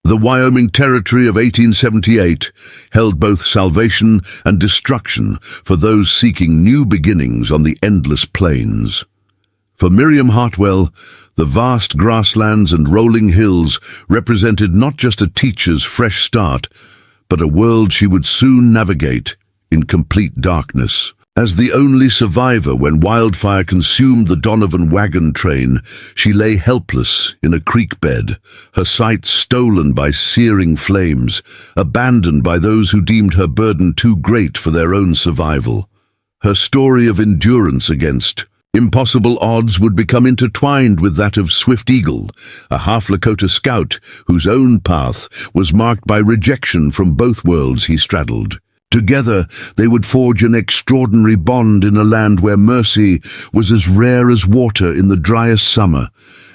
The Wyoming Territory of 1878 held both salvation and destruction for those seeking new beginnings on the endless plains. For Miriam Hartwell, the vast grasslands and rolling hills represented not just a teacher's fresh start, but a world she would soon navigate in complete darkness. As the only survivor when wildfire consumed the Donovan wagon train, she lay helpless in a creek bed, her sight stolen by searing flames, abandoned by those who deemed her burden too great for their own survival. Her story of endurance against impossible odds would become intertwined with that of Swift Eagle, a half-Lakota scout whose own path was marked by rejection from both worlds he straddled. Together, they would forge an extraordinary bond in a land where mercy was as rare as water in the driest summer,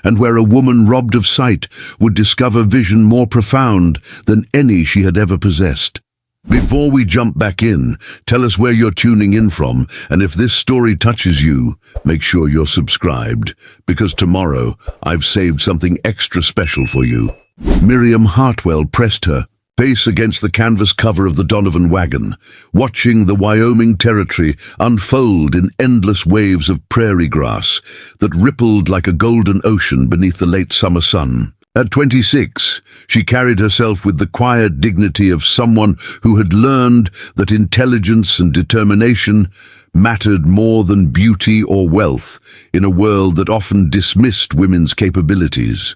and where a woman robbed of sight would discover vision more profound than any she had ever possessed. Before we jump back in, tell us where you're tuning in from, and if this story touches you, make sure you're subscribed, because tomorrow I've saved something extra special for you. Miriam Hartwell pressed her face against the canvas cover of the Donovan wagon, watching the Wyoming Territory unfold in endless waves of prairie grass that rippled like a golden ocean beneath the late summer sun. At 26, she carried herself with the quiet dignity of someone who had learned that intelligence and determination mattered more than beauty or wealth in a world that often dismissed women's capabilities.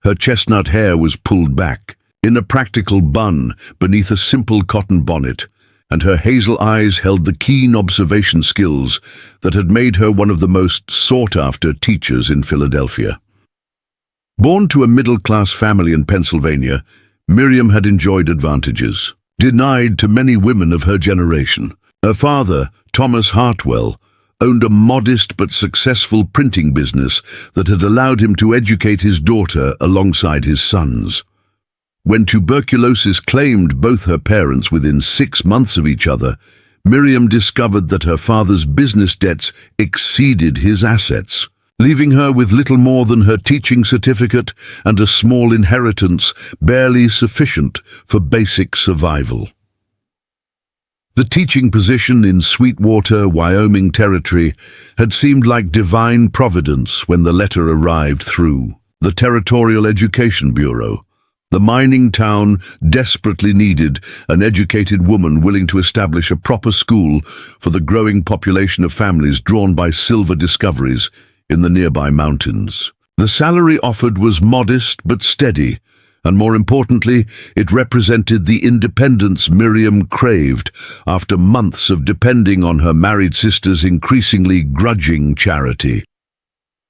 Her chestnut hair was pulled back, in a practical bun beneath a simple cotton bonnet, and her hazel eyes held the keen observation skills that had made her one of the most sought-after teachers in Philadelphia. Born to a middle-class family in Pennsylvania, Miriam had enjoyed advantages, denied to many women of her generation. Her father, Thomas Hartwell, owned a modest but successful printing business that had allowed him to educate his daughter alongside his sons. When tuberculosis claimed both her parents within 6 months of each other, Miriam discovered that her father's business debts exceeded his assets, leaving her with little more than her teaching certificate and a small inheritance barely sufficient for basic survival. The teaching position in Sweetwater, Wyoming Territory had seemed like divine providence when the letter arrived through the Territorial Education Bureau. The mining town desperately needed an educated woman willing to establish a proper school for the growing population of families drawn by silver discoveries in the nearby mountains. The salary offered was modest but steady, and more importantly, it represented the independence Miriam craved after months of depending on her married sister's increasingly grudging charity.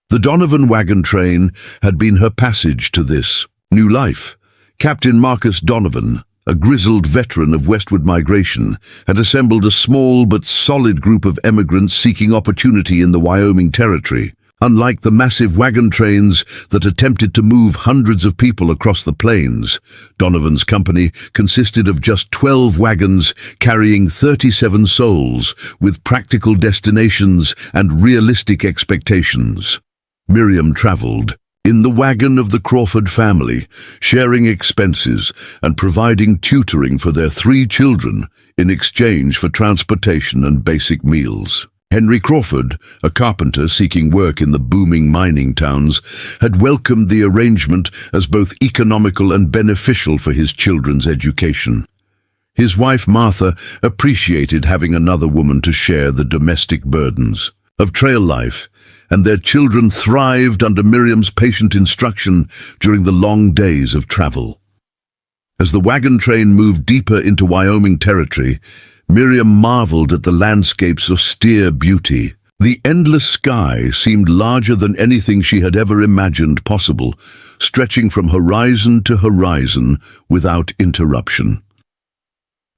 The Donovan wagon train had been her passage to this new life. Captain Marcus Donovan, a grizzled veteran of westward migration, had assembled a small but solid group of emigrants seeking opportunity in the Wyoming Territory. Unlike the massive wagon trains that attempted to move hundreds of people across the plains, Donovan's company consisted of just 12 wagons carrying 37 souls with practical destinations and realistic expectations. Miriam traveled in the wagon of the Crawford family, sharing expenses and providing tutoring for their 3 children in exchange for transportation and basic meals. Henry Crawford, a carpenter seeking work in the booming mining towns, had welcomed the arrangement as both economical and beneficial for his children's education. His wife Martha appreciated having another woman to share the domestic burdens of trail life, and their children thrived under Miriam's patient instruction during the long days of travel. As the wagon train moved deeper into Wyoming Territory, Miriam marveled at the landscape's austere beauty. The endless sky seemed larger than anything she had ever imagined possible, stretching from horizon to horizon without interruption.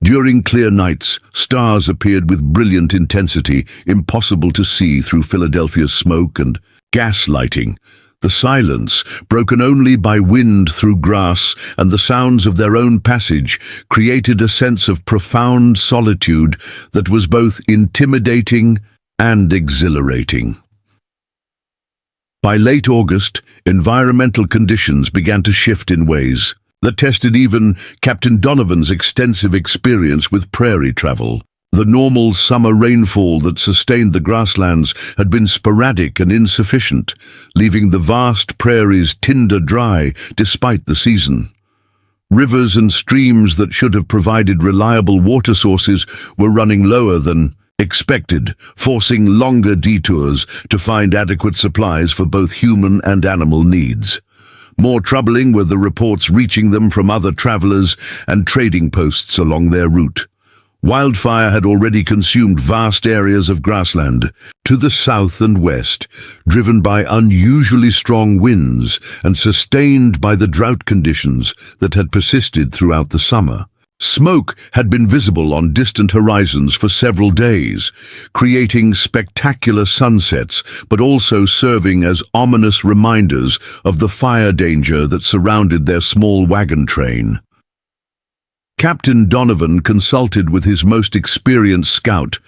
During clear nights, stars appeared with brilliant intensity, impossible to see through Philadelphia's smoke and gas lighting. The silence, broken only by wind through grass and the sounds of their own passage, created a sense of profound solitude that was both intimidating and exhilarating. By late August, environmental conditions began to shift in ways that tested even Captain Donovan's extensive experience with prairie travel. The normal summer rainfall that sustained the grasslands had been sporadic and insufficient, leaving the vast prairies tinder dry despite the season. Rivers and streams that should have provided reliable water sources were running lower than expected, forcing longer detours to find adequate supplies for both human and animal needs. More troubling were the reports reaching them from other travelers and trading posts along their route. Wildfire had already consumed vast areas of grassland to the south and west, driven by unusually strong winds and sustained by the drought conditions that had persisted throughout the summer. Smoke had been visible on distant horizons for several days, creating spectacular sunsets, but also serving as ominous reminders of the fire danger that surrounded their small wagon train. Captain Donovan consulted with his most experienced scout,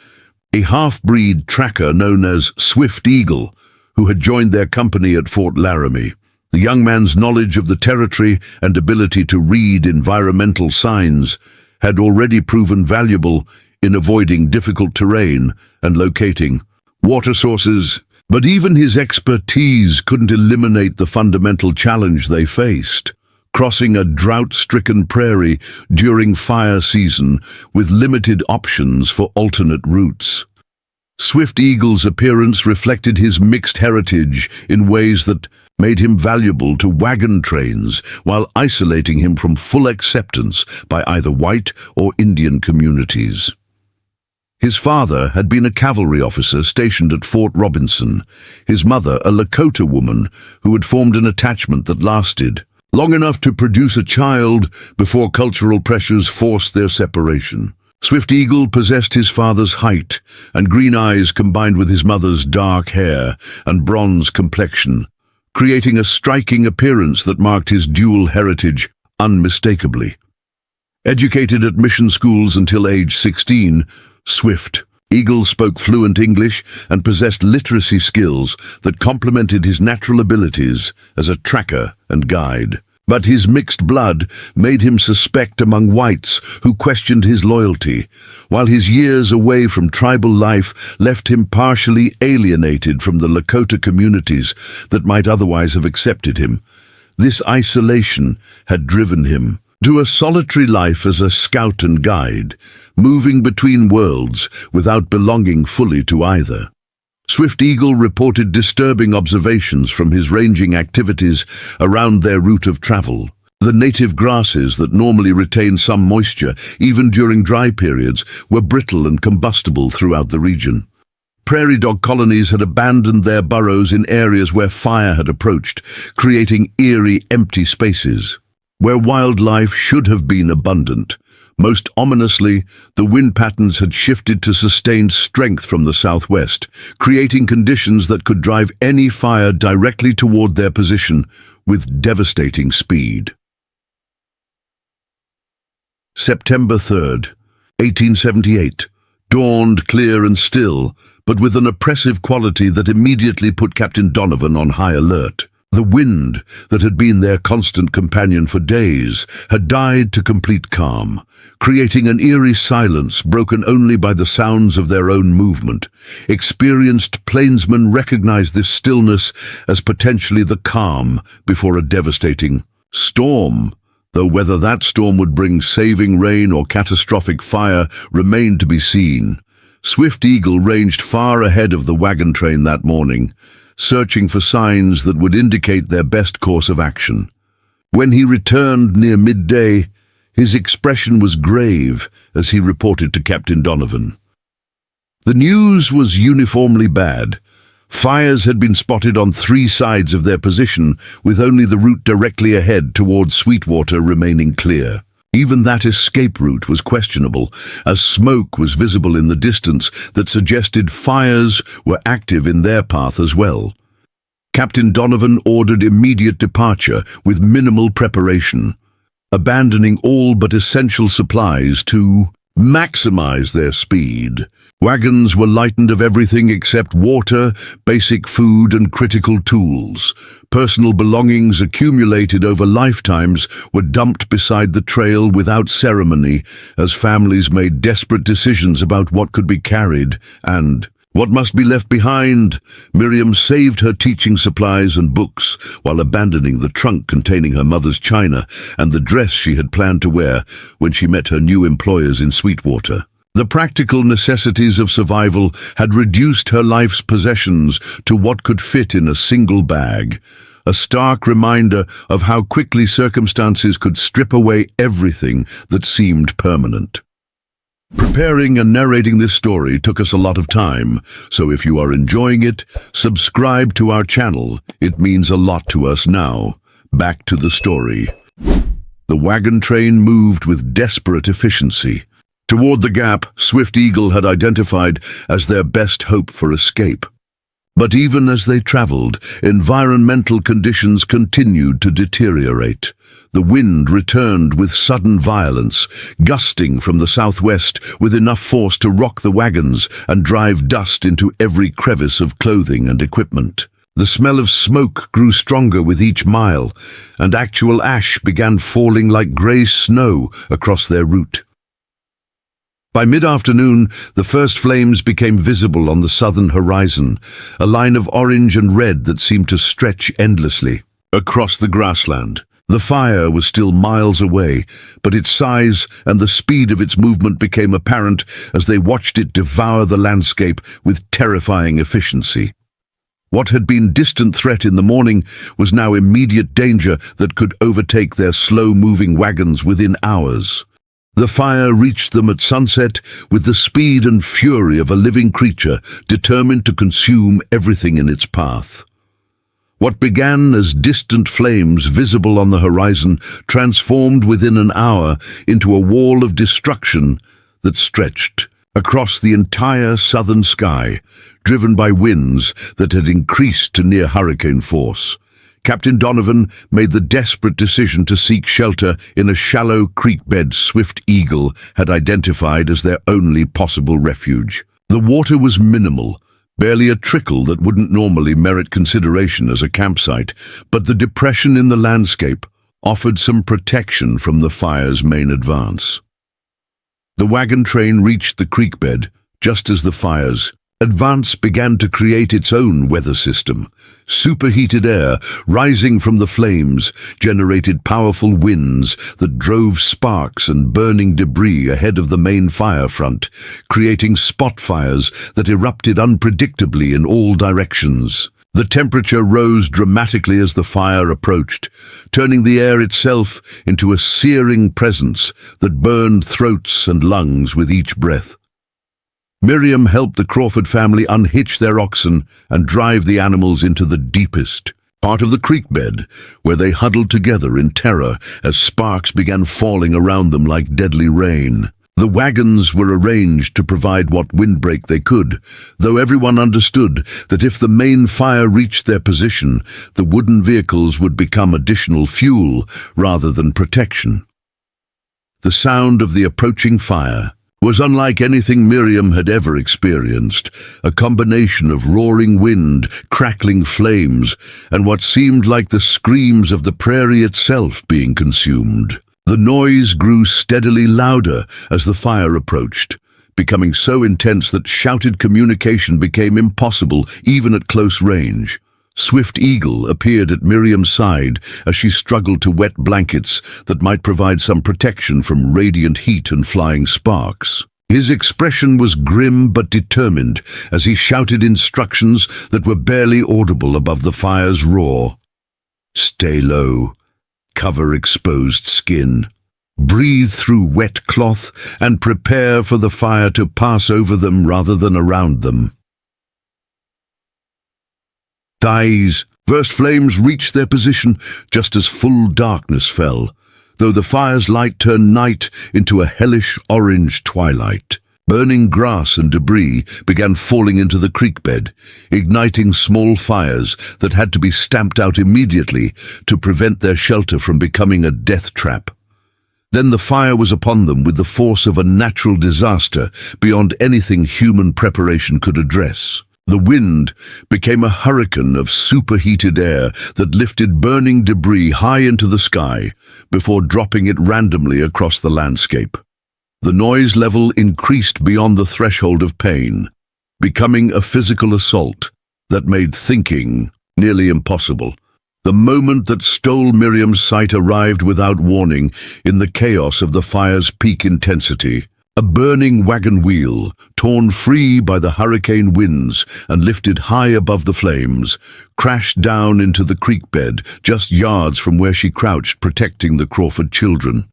a half-breed tracker known as Swift Eagle, who had joined their company at Fort Laramie. The young man's knowledge of the territory and ability to read environmental signs had already proven valuable in avoiding difficult terrain and locating water sources, but even his expertise couldn't eliminate the fundamental challenge they faced: crossing a drought-stricken prairie during fire season with limited options for alternate routes. Swift Eagle's appearance reflected his mixed heritage in ways that made him valuable to wagon trains while isolating him from full acceptance by either white or Indian communities. His father had been a cavalry officer stationed at Fort Robinson, his mother a Lakota woman who had formed an attachment that lasted long enough to produce a child before cultural pressures forced their separation. Swift Eagle possessed his father's height and green eyes combined with his mother's dark hair and bronze complexion, creating a striking appearance that marked his dual heritage unmistakably. Educated at mission schools until age 16, Swift Eagle spoke fluent English and possessed literacy skills that complemented his natural abilities as a tracker and guide. But his mixed blood made him suspect among whites who questioned his loyalty, while his years away from tribal life left him partially alienated from the Lakota communities that might otherwise have accepted him. This isolation had driven him to a solitary life as a scout and guide, moving between worlds without belonging fully to either. Swift Eagle reported disturbing observations from his ranging activities around their route of travel. The native grasses that normally retain some moisture, even during dry periods, were brittle and combustible throughout the region. Prairie dog colonies had abandoned their burrows in areas where fire had approached, creating eerie, empty spaces where wildlife should have been abundant. Most ominously, the wind patterns had shifted to sustained strength from the southwest, creating conditions that could drive any fire directly toward their position with devastating speed. September 3rd, 1878, dawned clear and still, but with an oppressive quality that immediately put Captain Donovan on high alert. The wind that had been their constant companion for days had died to complete calm, creating an eerie silence broken only by the sounds of their own movement. Experienced plainsmen recognized this stillness as potentially the calm before a devastating storm, though whether that storm would bring saving rain or catastrophic fire remained to be seen. Swift Eagle ranged far ahead of the wagon train that morning, searching for signs that would indicate their best course of action. When he returned near midday, his expression was grave as he reported to Captain Donovan. The news was uniformly bad. Fires had been spotted on 3 sides of their position, with only the route directly ahead towards Sweetwater remaining clear. Even that escape route was questionable, as smoke was visible in the distance that suggested fires were active in their path as well. Captain Donovan ordered immediate departure with minimal preparation, abandoning all but essential supplies to maximize their speed. Wagons were lightened of everything except water, basic food, and critical tools. Personal belongings accumulated over lifetimes were dumped beside the trail without ceremony, as families made desperate decisions about what could be carried and what must be left behind. Miriam saved her teaching supplies and books while abandoning the trunk containing her mother's china and the dress she had planned to wear when she met her new employers in Sweetwater. The practical necessities of survival had reduced her life's possessions to what could fit in a single bag, a stark reminder of how quickly circumstances could strip away everything that seemed permanent. Preparing and narrating this story took us a lot of time, so if you are enjoying it, subscribe to our channel. It means a lot to us now. Back to the story. The wagon train moved with desperate efficiency toward the gap Swift Eagle had identified as their best hope for escape. But even as they traveled, environmental conditions continued to deteriorate. The wind returned with sudden violence, gusting from the southwest with enough force to rock the wagons and drive dust into every crevice of clothing and equipment. The smell of smoke grew stronger with each mile, and actual ash began falling like grey snow across their route. By mid-afternoon, the first flames became visible on the southern horizon, a line of orange and red that seemed to stretch endlessly across the grassland. The fire was still miles away, but its size and the speed of its movement became apparent as they watched it devour the landscape with terrifying efficiency. What had been distant threat in the morning was now immediate danger that could overtake their slow-moving wagons within hours. The fire reached them at sunset with the speed and fury of a living creature determined to consume everything in its path. What began as distant flames visible on the horizon transformed within an hour into a wall of destruction that stretched across the entire southern sky, driven by winds that had increased to near hurricane force. Captain Donovan made the desperate decision to seek shelter in a shallow creek bed Swift Eagle had identified as their only possible refuge. The water was minimal, barely a trickle that wouldn't normally merit consideration as a campsite, but the depression in the landscape offered some protection from the fire's main advance. The wagon train reached the creek bed just as the fire's advance began to create its own weather system. Superheated air rising from the flames generated powerful winds that drove sparks and burning debris ahead of the main fire front, creating spot fires that erupted unpredictably in all directions. The temperature rose dramatically as the fire approached, turning the air itself into a searing presence that burned throats and lungs with each breath. Miriam helped the Crawford family unhitch their oxen and drive the animals into the deepest part of the creek bed, where they huddled together in terror as sparks began falling around them like deadly rain. The wagons were arranged to provide what windbreak they could, though everyone understood that if the main fire reached their position, the wooden vehicles would become additional fuel rather than protection. The sound of the approaching fire was unlike anything Miriam had ever experienced, a combination of roaring wind, crackling flames, and what seemed like the screams of the prairie itself being consumed. The noise grew steadily louder as the fire approached, becoming so intense that shouted communication became impossible even at close range. Swift Eagle appeared at Miriam's side as she struggled to wet blankets that might provide some protection from radiant heat and flying sparks. His expression was grim but determined as he shouted instructions that were barely audible above the fire's roar. Stay low. Cover exposed skin. Breathe through wet cloth and prepare for the fire to pass over them rather than around them. Thighs. First flames reached their position just as full darkness fell, though the fire's light turned night into a hellish orange twilight. Burning grass and debris began falling into the creek bed, igniting small fires that had to be stamped out immediately to prevent their shelter from becoming a death trap. Then the fire was upon them with the force of a natural disaster beyond anything human preparation could address. The wind became a hurricane of superheated air that lifted burning debris high into the sky before dropping it randomly across the landscape. The noise level increased beyond the threshold of pain, becoming a physical assault that made thinking nearly impossible. The moment that stole Miriam's sight arrived without warning in the chaos of the fire's peak intensity. A burning wagon wheel, torn free by the hurricane winds and lifted high above the flames, crashed down into the creek bed just yards from where she crouched protecting the Crawford children.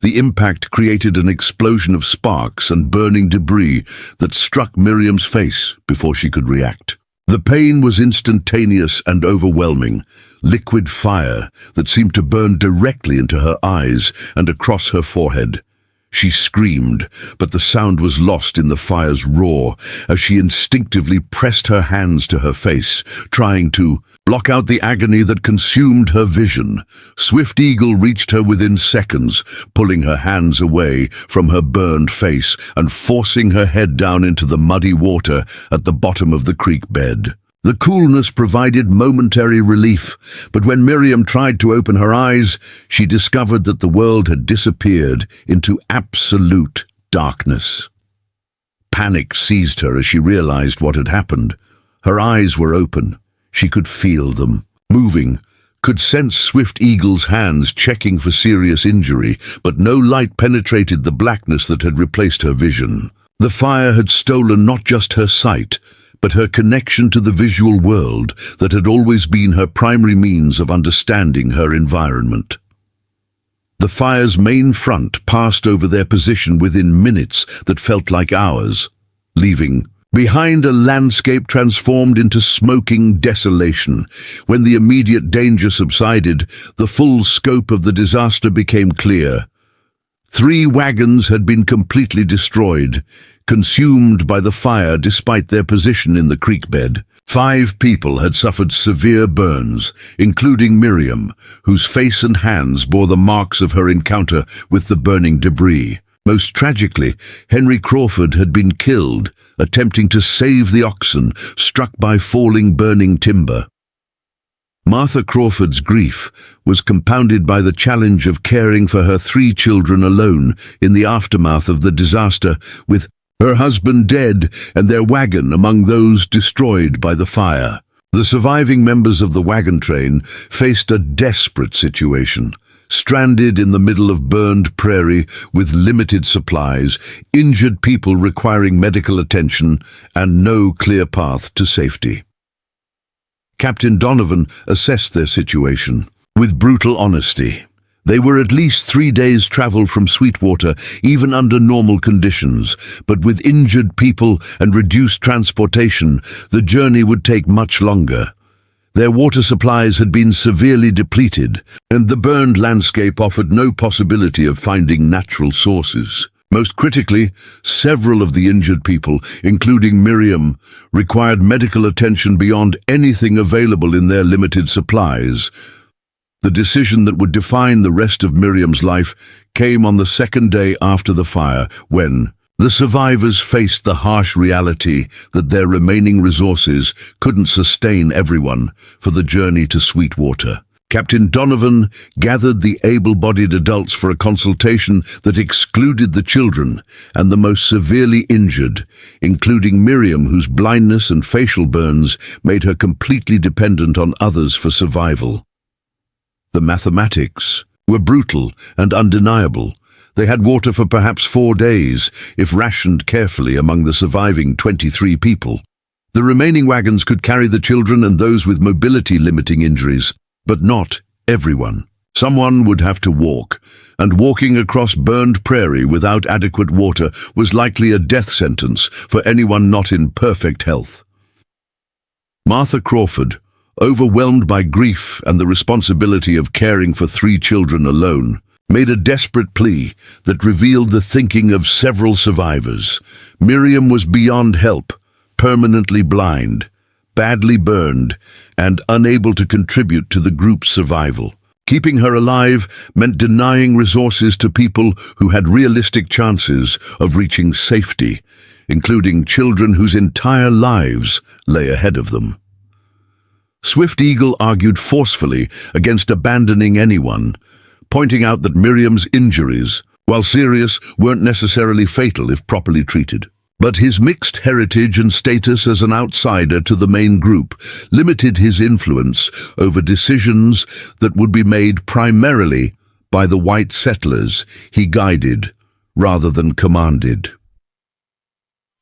The impact created an explosion of sparks and burning debris that struck Miriam's face before she could react. The pain was instantaneous and overwhelming, liquid fire that seemed to burn directly into her eyes and across her forehead. She screamed, but the sound was lost in the fire's roar as she instinctively pressed her hands to her face, trying to block out the agony that consumed her vision. Swift Eagle reached her within seconds, pulling her hands away from her burned face and forcing her head down into the muddy water at the bottom of the creek bed. The coolness provided momentary relief, but when Miriam tried to open her eyes, she discovered that the world had disappeared into absolute darkness. Panic seized her as she realized what had happened. Her eyes were open. She could feel them, moving, could sense Swift Eagle's hands checking for serious injury, but no light penetrated the blackness that had replaced her vision. The fire had stolen not just her sight, but her connection to the visual world that had always been her primary means of understanding her environment. The fire's main front passed over their position within minutes that felt like hours, leaving behind a landscape transformed into smoking desolation. When the immediate danger subsided, the full scope of the disaster became clear. 3 wagons had been completely destroyed, consumed by the fire despite their position in the creek bed. 5 people had suffered severe burns, including Miriam, whose face and hands bore the marks of her encounter with the burning debris. Most tragically, Henry Crawford had been killed, attempting to save the oxen struck by falling burning timber. Martha Crawford's grief was compounded by the challenge of caring for her 3 children alone in the aftermath of the disaster, with her husband dead and their wagon among those destroyed by the fire. The surviving members of the wagon train faced a desperate situation. Stranded in the middle of burned prairie with limited supplies, injured people requiring medical attention, and no clear path to safety. Captain Donovan assessed their situation with brutal honesty. They were at least 3 days' travel from Sweetwater, even under normal conditions, but with injured people and reduced transportation, the journey would take much longer. Their water supplies had been severely depleted, and the burned landscape offered no possibility of finding natural sources. Most critically, several of the injured people, including Miriam, required medical attention beyond anything available in their limited supplies. The decision that would define the rest of Miriam's life came on the 2nd day after the fire, when the survivors faced the harsh reality that their remaining resources couldn't sustain everyone for the journey to Sweetwater. Captain Donovan gathered the able-bodied adults for a consultation that excluded the children and the most severely injured, including Miriam, whose blindness and facial burns made her completely dependent on others for survival. The mathematics were brutal and undeniable. They had water for perhaps 4 days, if rationed carefully among the surviving 23 people. The remaining wagons could carry the children and those with mobility-limiting injuries, but not everyone. Someone would have to walk, and walking across burned prairie without adequate water was likely a death sentence for anyone not in perfect health. Martha Crawford, overwhelmed by grief and the responsibility of caring for 3 children alone, made a desperate plea that revealed the thinking of several survivors. Miriam was beyond help, permanently blind, badly burned, and unable to contribute to the group's survival. Keeping her alive meant denying resources to people who had realistic chances of reaching safety, including children whose entire lives lay ahead of them. Swift Eagle argued forcefully against abandoning anyone, pointing out that Miriam's injuries, while serious, weren't necessarily fatal if properly treated. But his mixed heritage and status as an outsider to the main group limited his influence over decisions that would be made primarily by the white settlers he guided rather than commanded.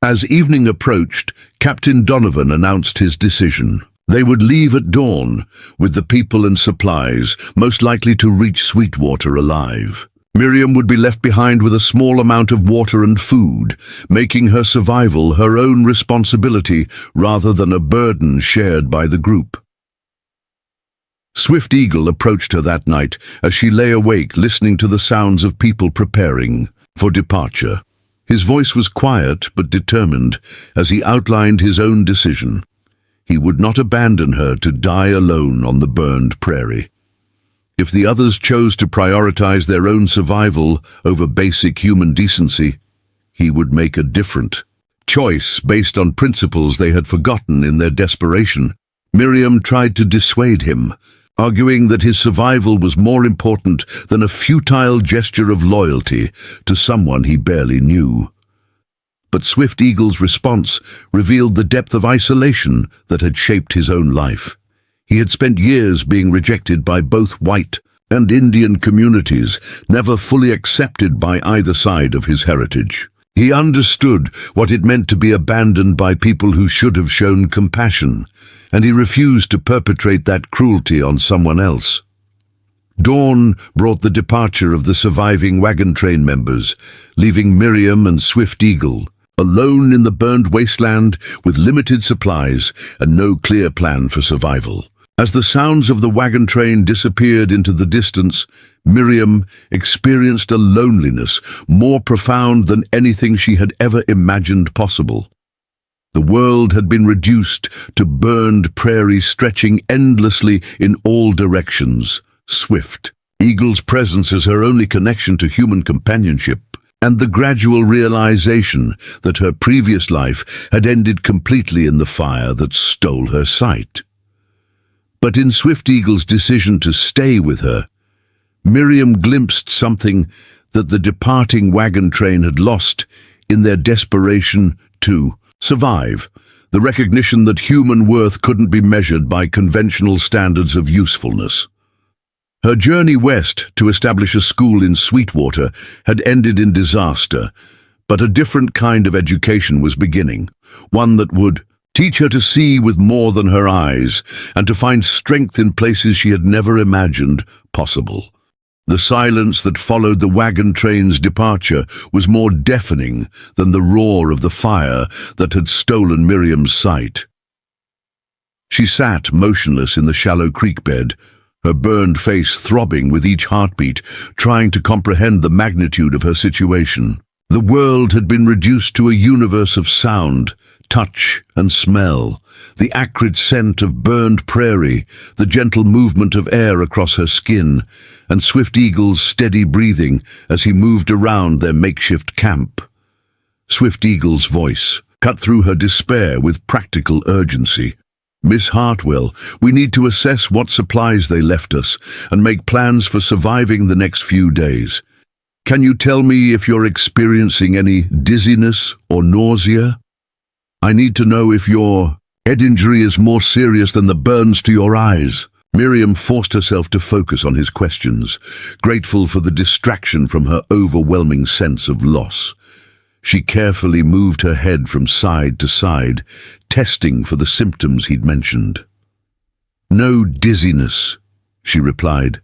As evening approached, Captain Donovan announced his decision. They would leave at dawn, with the people and supplies most likely to reach Sweetwater alive. Miriam would be left behind with a small amount of water and food, making her survival her own responsibility rather than a burden shared by the group. Swift Eagle approached her that night as she lay awake listening to the sounds of people preparing for departure. His voice was quiet but determined as he outlined his own decision. He would not abandon her to die alone on the burned prairie. If the others chose to prioritize their own survival over basic human decency, he would make a different choice based on principles they had forgotten in their desperation. Miriam tried to dissuade him, arguing that his survival was more important than a futile gesture of loyalty to someone he barely knew. But Swift Eagle's response revealed the depth of isolation that had shaped his own life. He had spent years being rejected by both white and Indian communities, never fully accepted by either side of his heritage. He understood what it meant to be abandoned by people who should have shown compassion, and he refused to perpetrate that cruelty on someone else. Dawn brought the departure of the surviving wagon train members, leaving Miriam and Swift Eagle alone in the burned wasteland with limited supplies and no clear plan for survival. As the sounds of the wagon train disappeared into the distance, Miriam experienced a loneliness more profound than anything she had ever imagined possible. The world had been reduced to burned prairie stretching endlessly in all directions. Swift Eagle's presence as her only connection to human companionship, and the gradual realization that her previous life had ended completely in the fire that stole her sight. But in Swift Eagle's decision to stay with her, Miriam glimpsed something that the departing wagon train had lost in their desperation to survive, the recognition that human worth couldn't be measured by conventional standards of usefulness. Her journey west to establish a school in Sweetwater had ended in disaster, but a different kind of education was beginning, one that would teach her to see with more than her eyes and to find strength in places she had never imagined possible. The silence that followed the wagon train's departure was more deafening than the roar of the fire that had stolen Miriam's sight. She sat motionless in the shallow creek bed, her burned face throbbing with each heartbeat, trying to comprehend the magnitude of her situation. The world had been reduced to a universe of sound, touch and smell, the acrid scent of burned prairie, the gentle movement of air across her skin, and Swift Eagle's steady breathing as he moved around their makeshift camp. Swift Eagle's voice cut through her despair with practical urgency. "Miss Hartwell, we need to assess what supplies they left us and make plans for surviving the next few days. Can you tell me if you're experiencing any dizziness or nausea? I need to know if your head injury is more serious than the burns to your eyes." Miriam forced herself to focus on his questions, grateful for the distraction from her overwhelming sense of loss. She carefully moved her head from side to side, testing for the symptoms he'd mentioned. "No dizziness," she replied,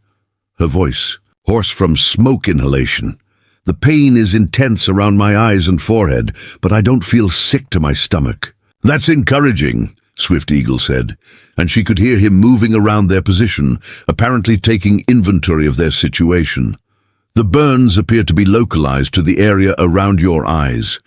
her voice hoarse from smoke inhalation. "The pain is intense around my eyes and forehead, but I don't feel sick to my stomach." "That's encouraging," Swift Eagle said, and she could hear him moving around their position, apparently taking inventory of their situation. "The burns appear to be localized to the area around your eyes.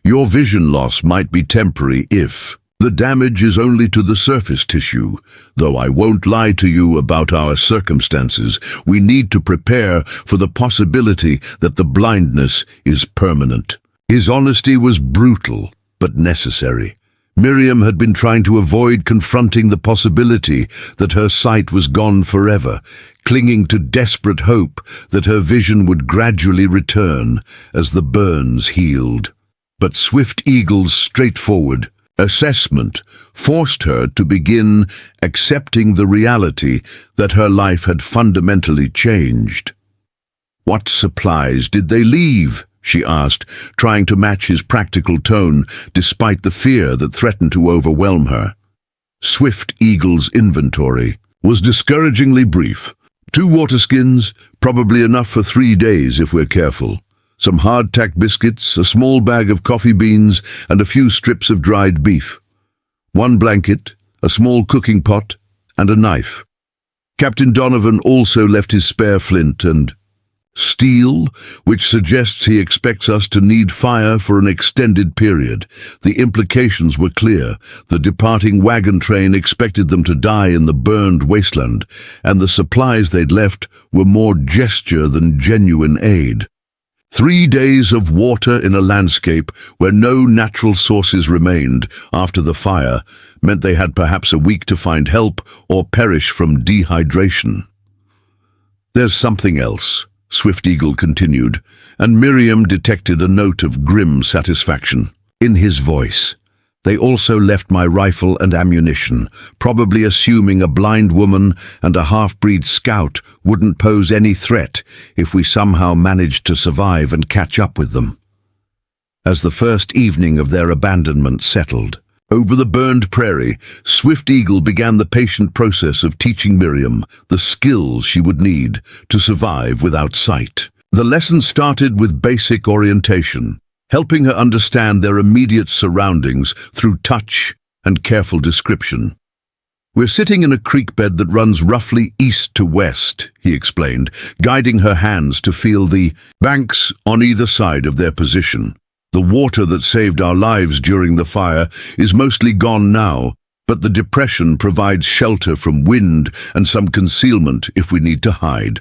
Your vision loss might be temporary if..." The damage is only to the surface tissue. Though I won't lie to you about our circumstances, we need to prepare for the possibility that the blindness is permanent." His honesty was brutal, but necessary. Miriam had been trying to avoid confronting the possibility that her sight was gone forever, clinging to desperate hope that her vision would gradually return as the burns healed. But Swift Eagle's straightforward assessment forced her to begin accepting the reality that her life had fundamentally changed. "What supplies did they leave?" she asked, trying to match his practical tone despite the fear that threatened to overwhelm her. Swift Eagle's inventory was discouragingly brief. 2 water skins, probably enough for 3 days if we're careful. Some hardtack biscuits, a small bag of coffee beans, and a few strips of dried beef. 1 blanket, a small cooking pot, and a knife. Captain Donovan also left his spare flint and steel, which suggests he expects us to need fire for an extended period. The implications were clear. The departing wagon train expected them to die in the burned wasteland, and the supplies they'd left were more gesture than genuine aid. 3 days of water in a landscape where no natural sources remained after the fire meant they had perhaps a week to find help or perish from dehydration. "There's something else," Swift Eagle continued, and Miriam detected a note of grim satisfaction in his voice. "They also left my rifle and ammunition, probably assuming a blind woman and a half-breed scout wouldn't pose any threat if we somehow managed to survive and catch up with them." As the first evening of their abandonment settled, over the burned prairie, Swift Eagle began the patient process of teaching Miriam the skills she would need to survive without sight. The lesson started with basic orientation, helping her understand their immediate surroundings through touch and careful description. "We're sitting in a creek bed that runs roughly east to west," he explained, guiding her hands to feel the banks on either side of their position. "The water that saved our lives during the fire is mostly gone now, but the depression provides shelter from wind and some concealment if we need to hide.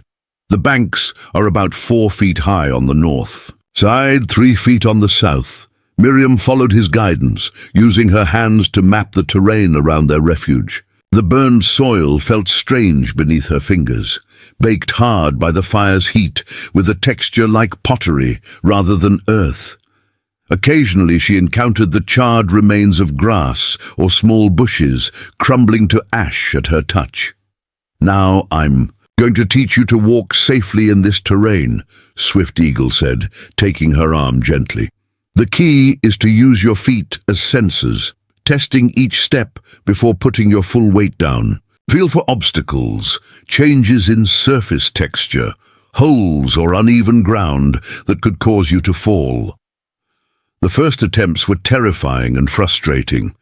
The banks are about 4 feet high on the north side, 3 feet on the south." Miriam followed his guidance, using her hands to map the terrain around their refuge. The burned soil felt strange beneath her fingers, baked hard by the fire's heat, with a texture like pottery rather than earth. Occasionally she encountered the charred remains of grass or small bushes crumbling to ash at her touch. "Now I'm going to teach you to walk safely in this terrain," Swift Eagle said, taking her arm gently. "The key is to use your feet as sensors, testing each step before putting your full weight down. Feel for obstacles, changes in surface texture, holes or uneven ground that could cause you to fall." The first attempts were terrifying and frustrating.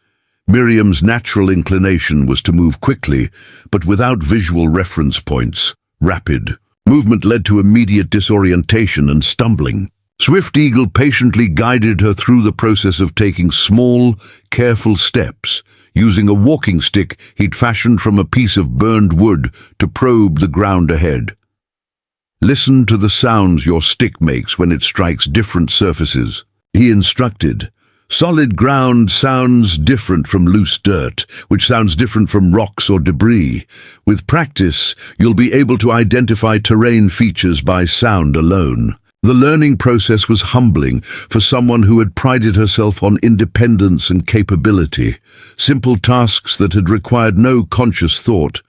Miriam's natural inclination was to move quickly, but without visual reference points. Rapid movement led to immediate disorientation and stumbling. Swift Eagle patiently guided her through the process of taking small, careful steps, using a walking stick he'd fashioned from a piece of burned wood to probe the ground ahead. "Listen to the sounds your stick makes when it strikes different surfaces," he instructed. "Solid ground sounds different from loose dirt, which sounds different from rocks or debris. With practice, you'll be able to identify terrain features by sound alone." The learning process was humbling for someone who had prided herself on independence and capability. Simple tasks that had required no conscious thought,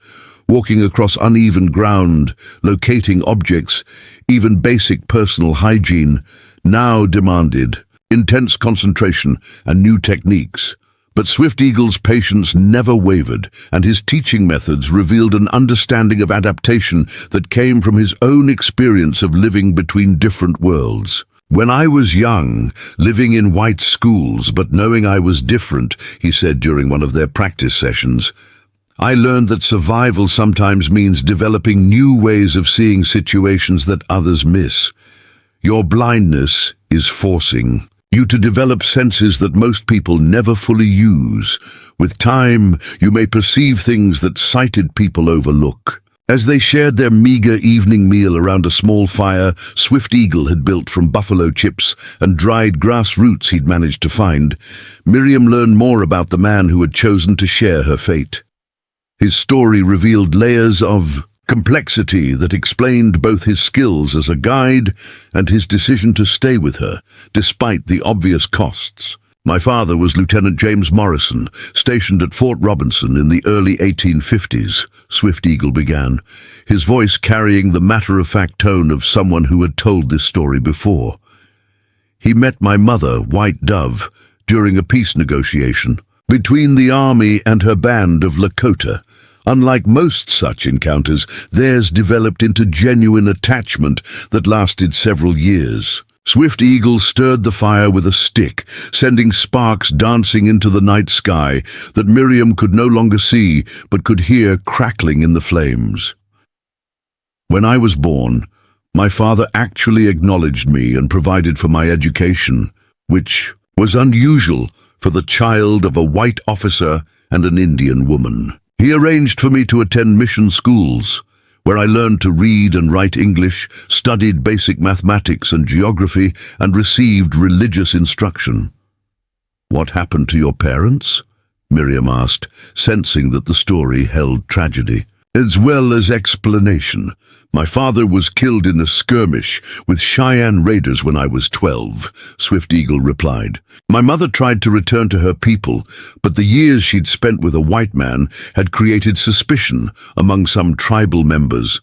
walking across uneven ground, locating objects, even basic personal hygiene, now demanded intense concentration and new techniques. But Swift Eagle's patience never wavered, and his teaching methods revealed an understanding of adaptation that came from his own experience of living between different worlds. "When I was young, living in white schools but knowing I was different," he said during one of their practice sessions, "I learned that survival sometimes means developing new ways of seeing situations that others miss. Your blindness is forcing you to develop senses that most people never fully use. With time, you may perceive things that sighted people overlook. As they shared their meager evening meal around a small fire Swift Eagle had built from buffalo chips and dried grass roots he'd managed to find, Miriam learned more about the man who had chosen to share her fate. His story revealed layers of complexity that explained both his skills as a guide and his decision to stay with her, despite the obvious costs. My father was Lieutenant James Morrison, stationed at Fort Robinson in the early 1850s, Swift Eagle began, his voice carrying the matter-of-fact tone of someone who had told this story before. He met my mother, White Dove, during a peace negotiation between the army and her band of Lakota. Unlike most such encounters, theirs developed into genuine attachment that lasted several years. Swift Eagle stirred the fire with a stick, sending sparks dancing into the night sky that Miriam could no longer see but could hear crackling in the flames. When I was born, my father actually acknowledged me and provided for my education, which was unusual for the child of a white officer and an Indian woman. He arranged for me to attend mission schools, where I learned to read and write English, studied basic mathematics and geography, and received religious instruction. "What happened to your parents?" Miriam asked, sensing that the story held tragedy, as well as explanation. "My father was killed in a skirmish with Cheyenne raiders when I was 12, Swift Eagle replied. "My mother tried to return to her people, but the years she'd spent with a white man had created suspicion among some tribal members.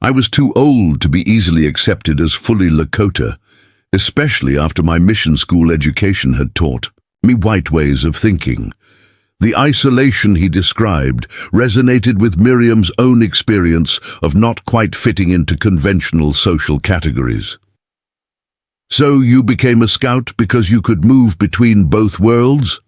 I was too old to be easily accepted as fully Lakota, especially after my mission school education had taught me white ways of thinking." The isolation he described resonated with Miriam's own experience of not quite fitting into conventional social categories. "So you became a scout because you could move between both worlds?"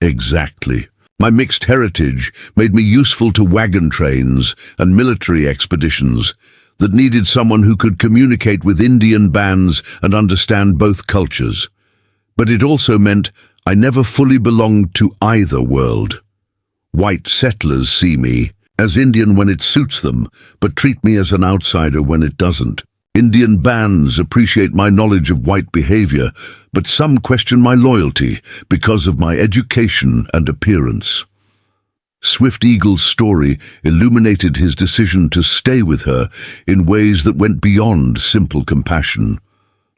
"Exactly. My mixed heritage made me useful to wagon trains and military expeditions that needed someone who could communicate with Indian bands and understand both cultures. But it also meant I never fully belonged to either world. White settlers see me as Indian when it suits them, but treat me as an outsider when it doesn't. Indian bands appreciate my knowledge of white behavior, but some question my loyalty because of my education and appearance." Swift Eagle's story illuminated his decision to stay with her in ways that went beyond simple compassion.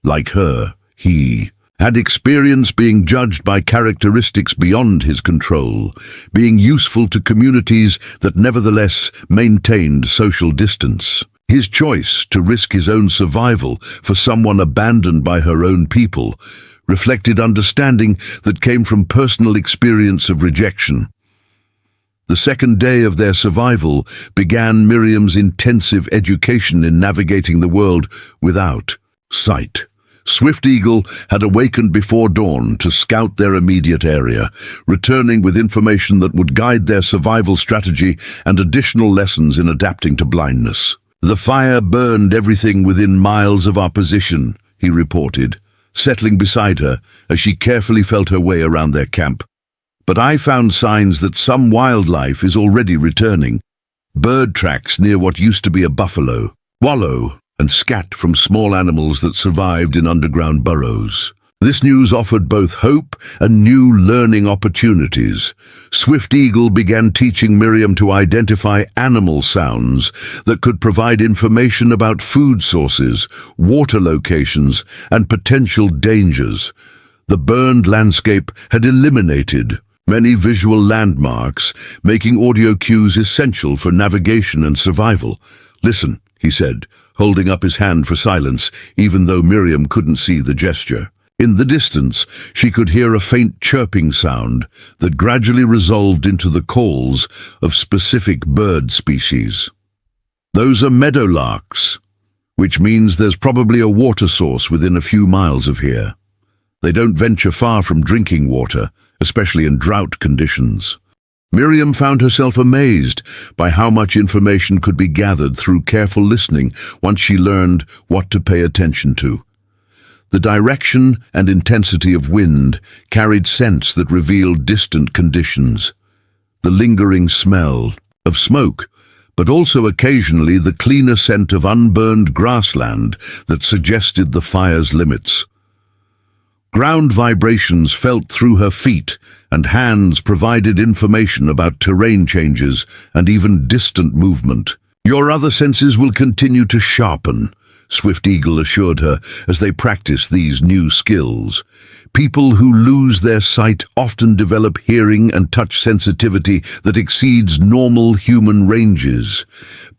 Like her, he had experience being judged by characteristics beyond his control, being useful to communities that nevertheless maintained social distance. His choice to risk his own survival for someone abandoned by her own people reflected understanding that came from personal experience of rejection. The second day of their survival began Miriam's intensive education in navigating the world without sight. Swift Eagle had awakened before dawn to scout their immediate area, returning with information that would guide their survival strategy and additional lessons in adapting to blindness. "The fire burned everything within miles of our position," he reported, settling beside her as she carefully felt her way around their camp. "But I found signs that some wildlife is already returning. Bird tracks near what used to be a buffalo, wallow, and scat from small animals that survived in underground burrows." This news offered both hope and new learning opportunities. Swift Eagle began teaching Miriam to identify animal sounds that could provide information about food sources, water locations, and potential dangers. The burned landscape had eliminated many visual landmarks, making audio cues essential for navigation and survival. "Listen," he said, holding up his hand for silence, even though Miriam couldn't see the gesture. In the distance, she could hear a faint chirping sound that gradually resolved into the calls of specific bird species. "Those are meadowlarks, which means there's probably a water source within a few miles of here. They don't venture far from drinking water, especially in drought conditions." Miriam found herself amazed by how much information could be gathered through careful listening once she learned what to pay attention to. The direction and intensity of wind carried scents that revealed distant conditions. The lingering smell of smoke, but also occasionally the cleaner scent of unburned grassland that suggested the fire's limits. Ground vibrations felt through her feet, and hands provided information about terrain changes and even distant movement. "Your other senses will continue to sharpen," Swift Eagle assured her as they practiced these new skills. People who lose their sight often develop hearing and touch sensitivity that exceeds normal human ranges.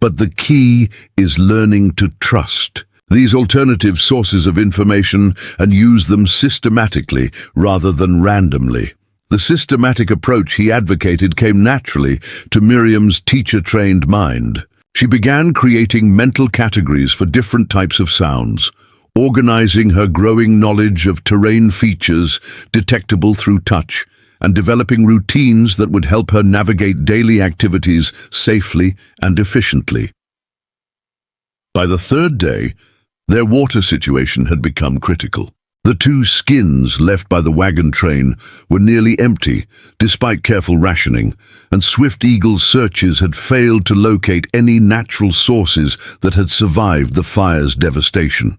But the key is learning to trust these alternative sources of information and use them systematically rather than randomly. The systematic approach he advocated came naturally to Miriam's teacher-trained mind. She began creating mental categories for different types of sounds, organizing her growing knowledge of terrain features detectable through touch, and developing routines that would help her navigate daily activities safely and efficiently. By the third day, their water situation had become critical. The 2 skins left by the wagon train were nearly empty, despite careful rationing, and Swift Eagle's searches had failed to locate any natural sources that had survived the fire's devastation.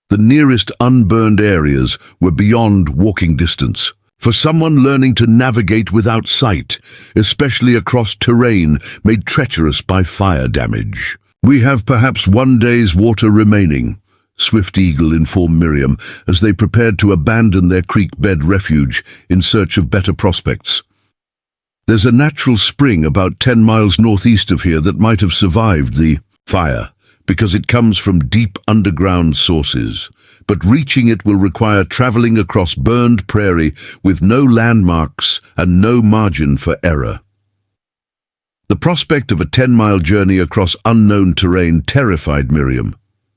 The nearest unburned areas were beyond walking distance. For someone learning to navigate without sight, especially across terrain made treacherous by fire damage. "We have perhaps 1 day's water remaining," Swift Eagle informed Miriam as they prepared to abandon their creek bed refuge in search of better prospects. "There's a natural spring about 10 miles northeast of here that might have survived the fire, because it comes from deep underground sources. But reaching it will require traveling across burned prairie with no landmarks and no margin for error." The prospect of a 10-mile journey across unknown terrain terrified Miriam,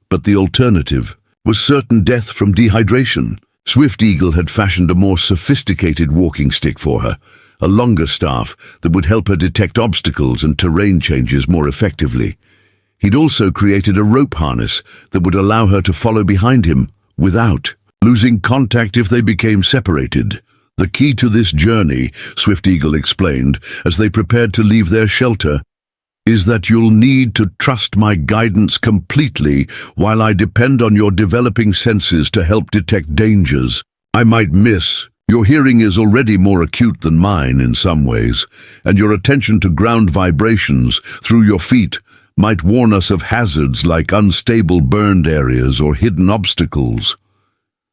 but the alternative was certain death from dehydration. Swift Eagle had fashioned a more sophisticated walking stick for her, a longer staff that would help her detect obstacles and terrain changes more effectively. He'd also created a rope harness that would allow her to follow behind him without losing contact if they became separated. "The key to this journey," Swift Eagle explained as they prepared to leave their shelter, "is that you'll need to trust my guidance completely while I depend on your developing senses to help detect dangers I might miss. Your hearing is already more acute than mine in some ways, and your attention to ground vibrations through your feet might warn us of hazards like unstable burned areas or hidden obstacles."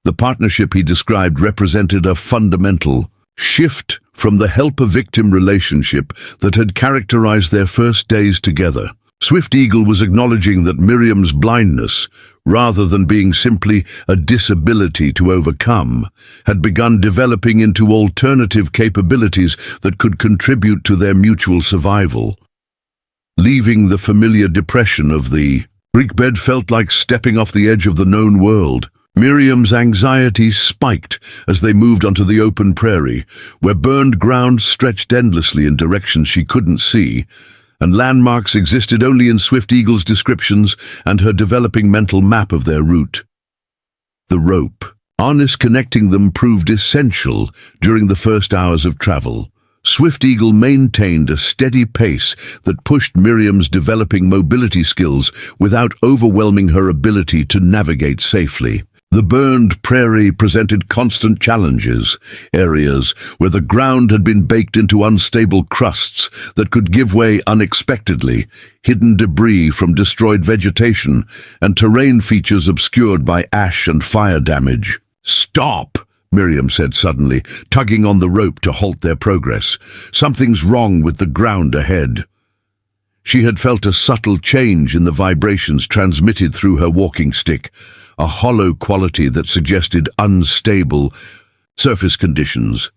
The partnership he described represented a fundamental shift from the helper-victim relationship that had characterized their first days together. Swift Eagle was acknowledging that Miriam's blindness, rather than being simply a disability to overcome, had begun developing into alternative capabilities that could contribute to their mutual survival. Leaving the familiar depression of the creek bed felt like stepping off the edge of the known world. Miriam's anxiety spiked as they moved onto the open prairie, where burned ground stretched endlessly in directions she couldn't see, and landmarks existed only in Swift Eagle's descriptions and her developing mental map of their route. The rope harness connecting them proved essential during the first hours of travel. Swift Eagle maintained a steady pace that pushed Miriam's developing mobility skills without overwhelming her ability to navigate safely. The burned prairie presented constant challenges, areas where the ground had been baked into unstable crusts that could give way unexpectedly, hidden debris from destroyed vegetation, and terrain features obscured by ash and fire damage. "Stop!" Miriam said suddenly, tugging on the rope to halt their progress. "Something's wrong with the ground ahead." She had felt a subtle change in the vibrations transmitted through her walking stick, a hollow quality that suggested unstable surface conditions.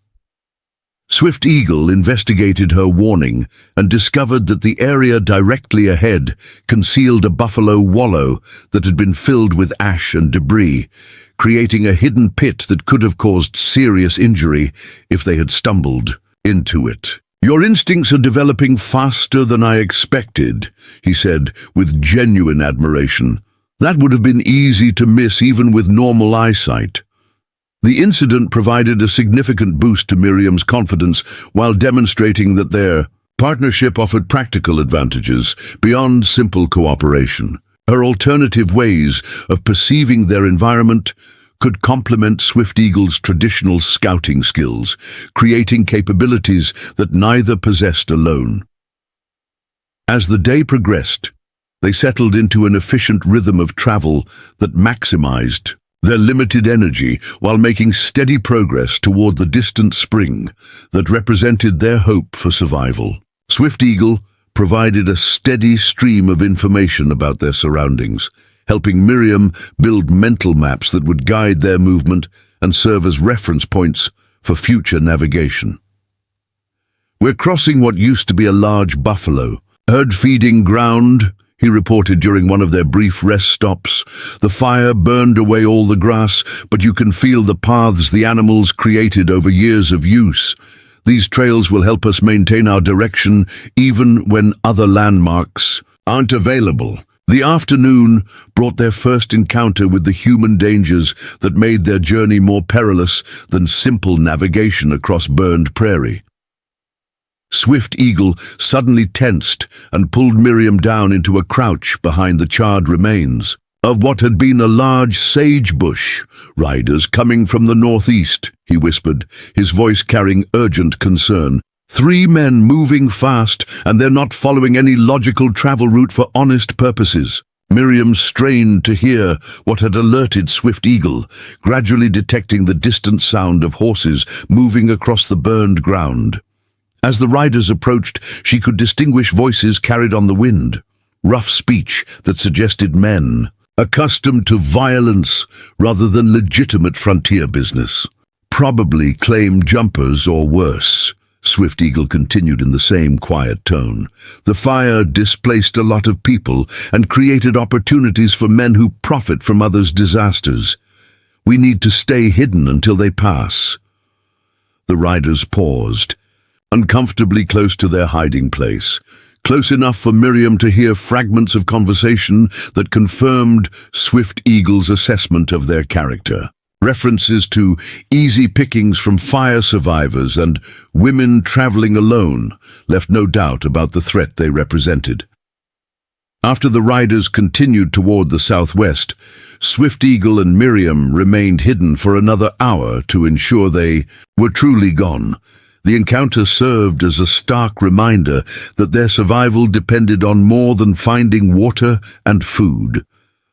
Swift Eagle investigated her warning and discovered that the area directly ahead concealed a buffalo wallow that had been filled with ash and debris, creating a hidden pit that could have caused serious injury if they had stumbled into it. "Your instincts are developing faster than I expected," he said with genuine admiration. That would have been easy to miss even with normal eyesight. The incident provided a significant boost to Miriam's confidence while demonstrating that their partnership offered practical advantages beyond simple cooperation. Her alternative ways of perceiving their environment could complement Swift Eagle's traditional scouting skills, creating capabilities that neither possessed alone. As the day progressed, they settled into an efficient rhythm of travel that maximized their limited energy while making steady progress toward the distant spring that represented their hope for survival. Swift Eagle provided a steady stream of information about their surroundings, helping Miriam build mental maps that would guide their movement and serve as reference points for future navigation. "We're crossing what used to be a large buffalo herd feeding ground," he reported during one of their brief rest stops. "The fire burned away all the grass, but you can feel the paths the animals created over years of use. These trails will help us maintain our direction even when other landmarks aren't available." The afternoon brought their first encounter with the human dangers that made their journey more perilous than simple navigation across burned prairie. Swift Eagle suddenly tensed and pulled Miriam down into a crouch behind the charred remains of what had been a large sage bush. "Riders coming from the northeast," he whispered, his voice carrying urgent concern. "3 men moving fast, and they're not following any logical travel route for honest purposes." Miriam strained to hear what had alerted Swift Eagle, gradually detecting the distant sound of horses moving across the burned ground. As the riders approached, she could distinguish voices carried on the wind, rough speech that suggested men accustomed to violence rather than legitimate frontier business. "Probably claim jumpers or worse," Swift Eagle continued in the same quiet tone. "The fire displaced a lot of people and created opportunities for men who profit from others' disasters. We need to stay hidden until they pass." The riders paused, uncomfortably close to their hiding place, close enough for Miriam to hear fragments of conversation that confirmed Swift Eagle's assessment of their character. References to easy pickings from fire survivors and women traveling alone left no doubt about the threat they represented. After the riders continued toward the southwest, Swift Eagle and Miriam remained hidden for another hour to ensure they were truly gone. The encounter served as a stark reminder that their survival depended on more than finding water and food.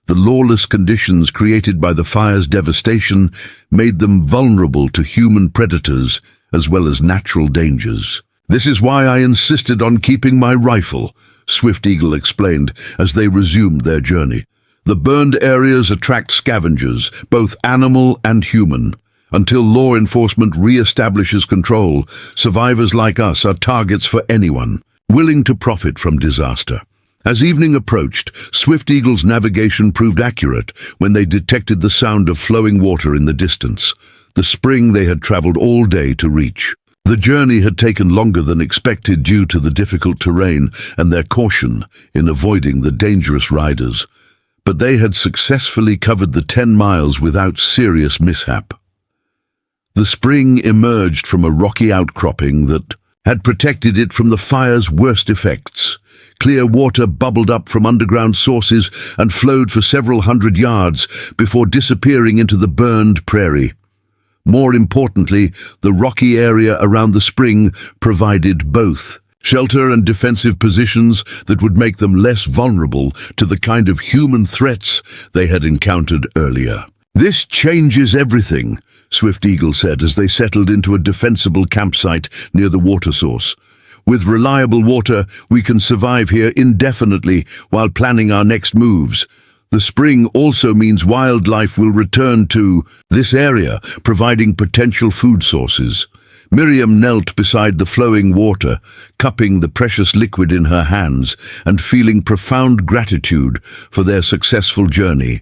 The lawless conditions created by the fire's devastation made them vulnerable to human predators as well as natural dangers. "This is why I insisted on keeping my rifle," Swift Eagle explained as they resumed their journey. "The burned areas attract scavengers, both animal and human. Until law enforcement re-establishes control, survivors like us are targets for anyone willing to profit from disaster." As evening approached, Swift Eagle's navigation proved accurate when they detected the sound of flowing water in the distance, the spring they had traveled all day to reach. The journey had taken longer than expected due to the difficult terrain and their caution in avoiding the dangerous riders, but they had successfully covered the 10 miles without serious mishap. The spring emerged from a rocky outcropping that had protected it from the fire's worst effects. Clear water bubbled up from underground sources and flowed for several hundred yards before disappearing into the burned prairie. More importantly, the rocky area around the spring provided both shelter and defensive positions that would make them less vulnerable to the kind of human threats they had encountered earlier. "This changes everything," Swift Eagle said as they settled into a defensible campsite near the water source. "With reliable water, we can survive here indefinitely while planning our next moves. The spring also means wildlife will return to this area, providing potential food sources." Miriam knelt beside the flowing water, cupping the precious liquid in her hands and feeling profound gratitude for their successful journey.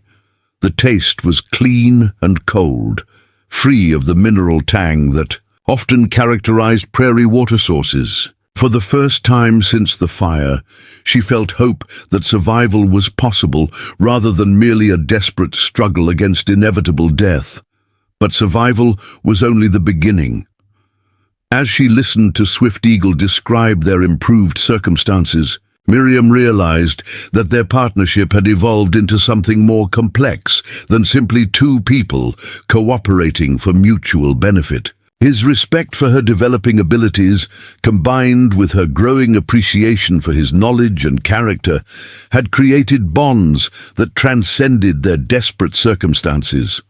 The taste was clean and cold, free of the mineral tang that often characterized prairie water sources. For the first time since the fire, she felt hope that survival was possible rather than merely a desperate struggle against inevitable death. But survival was only the beginning. As she listened to Swift Eagle describe their improved circumstances, Miriam realized that their partnership had evolved into something more complex than simply two people cooperating for mutual benefit. His respect for her developing abilities, combined with her growing appreciation for his knowledge and character, had created bonds that transcended their desperate circumstances.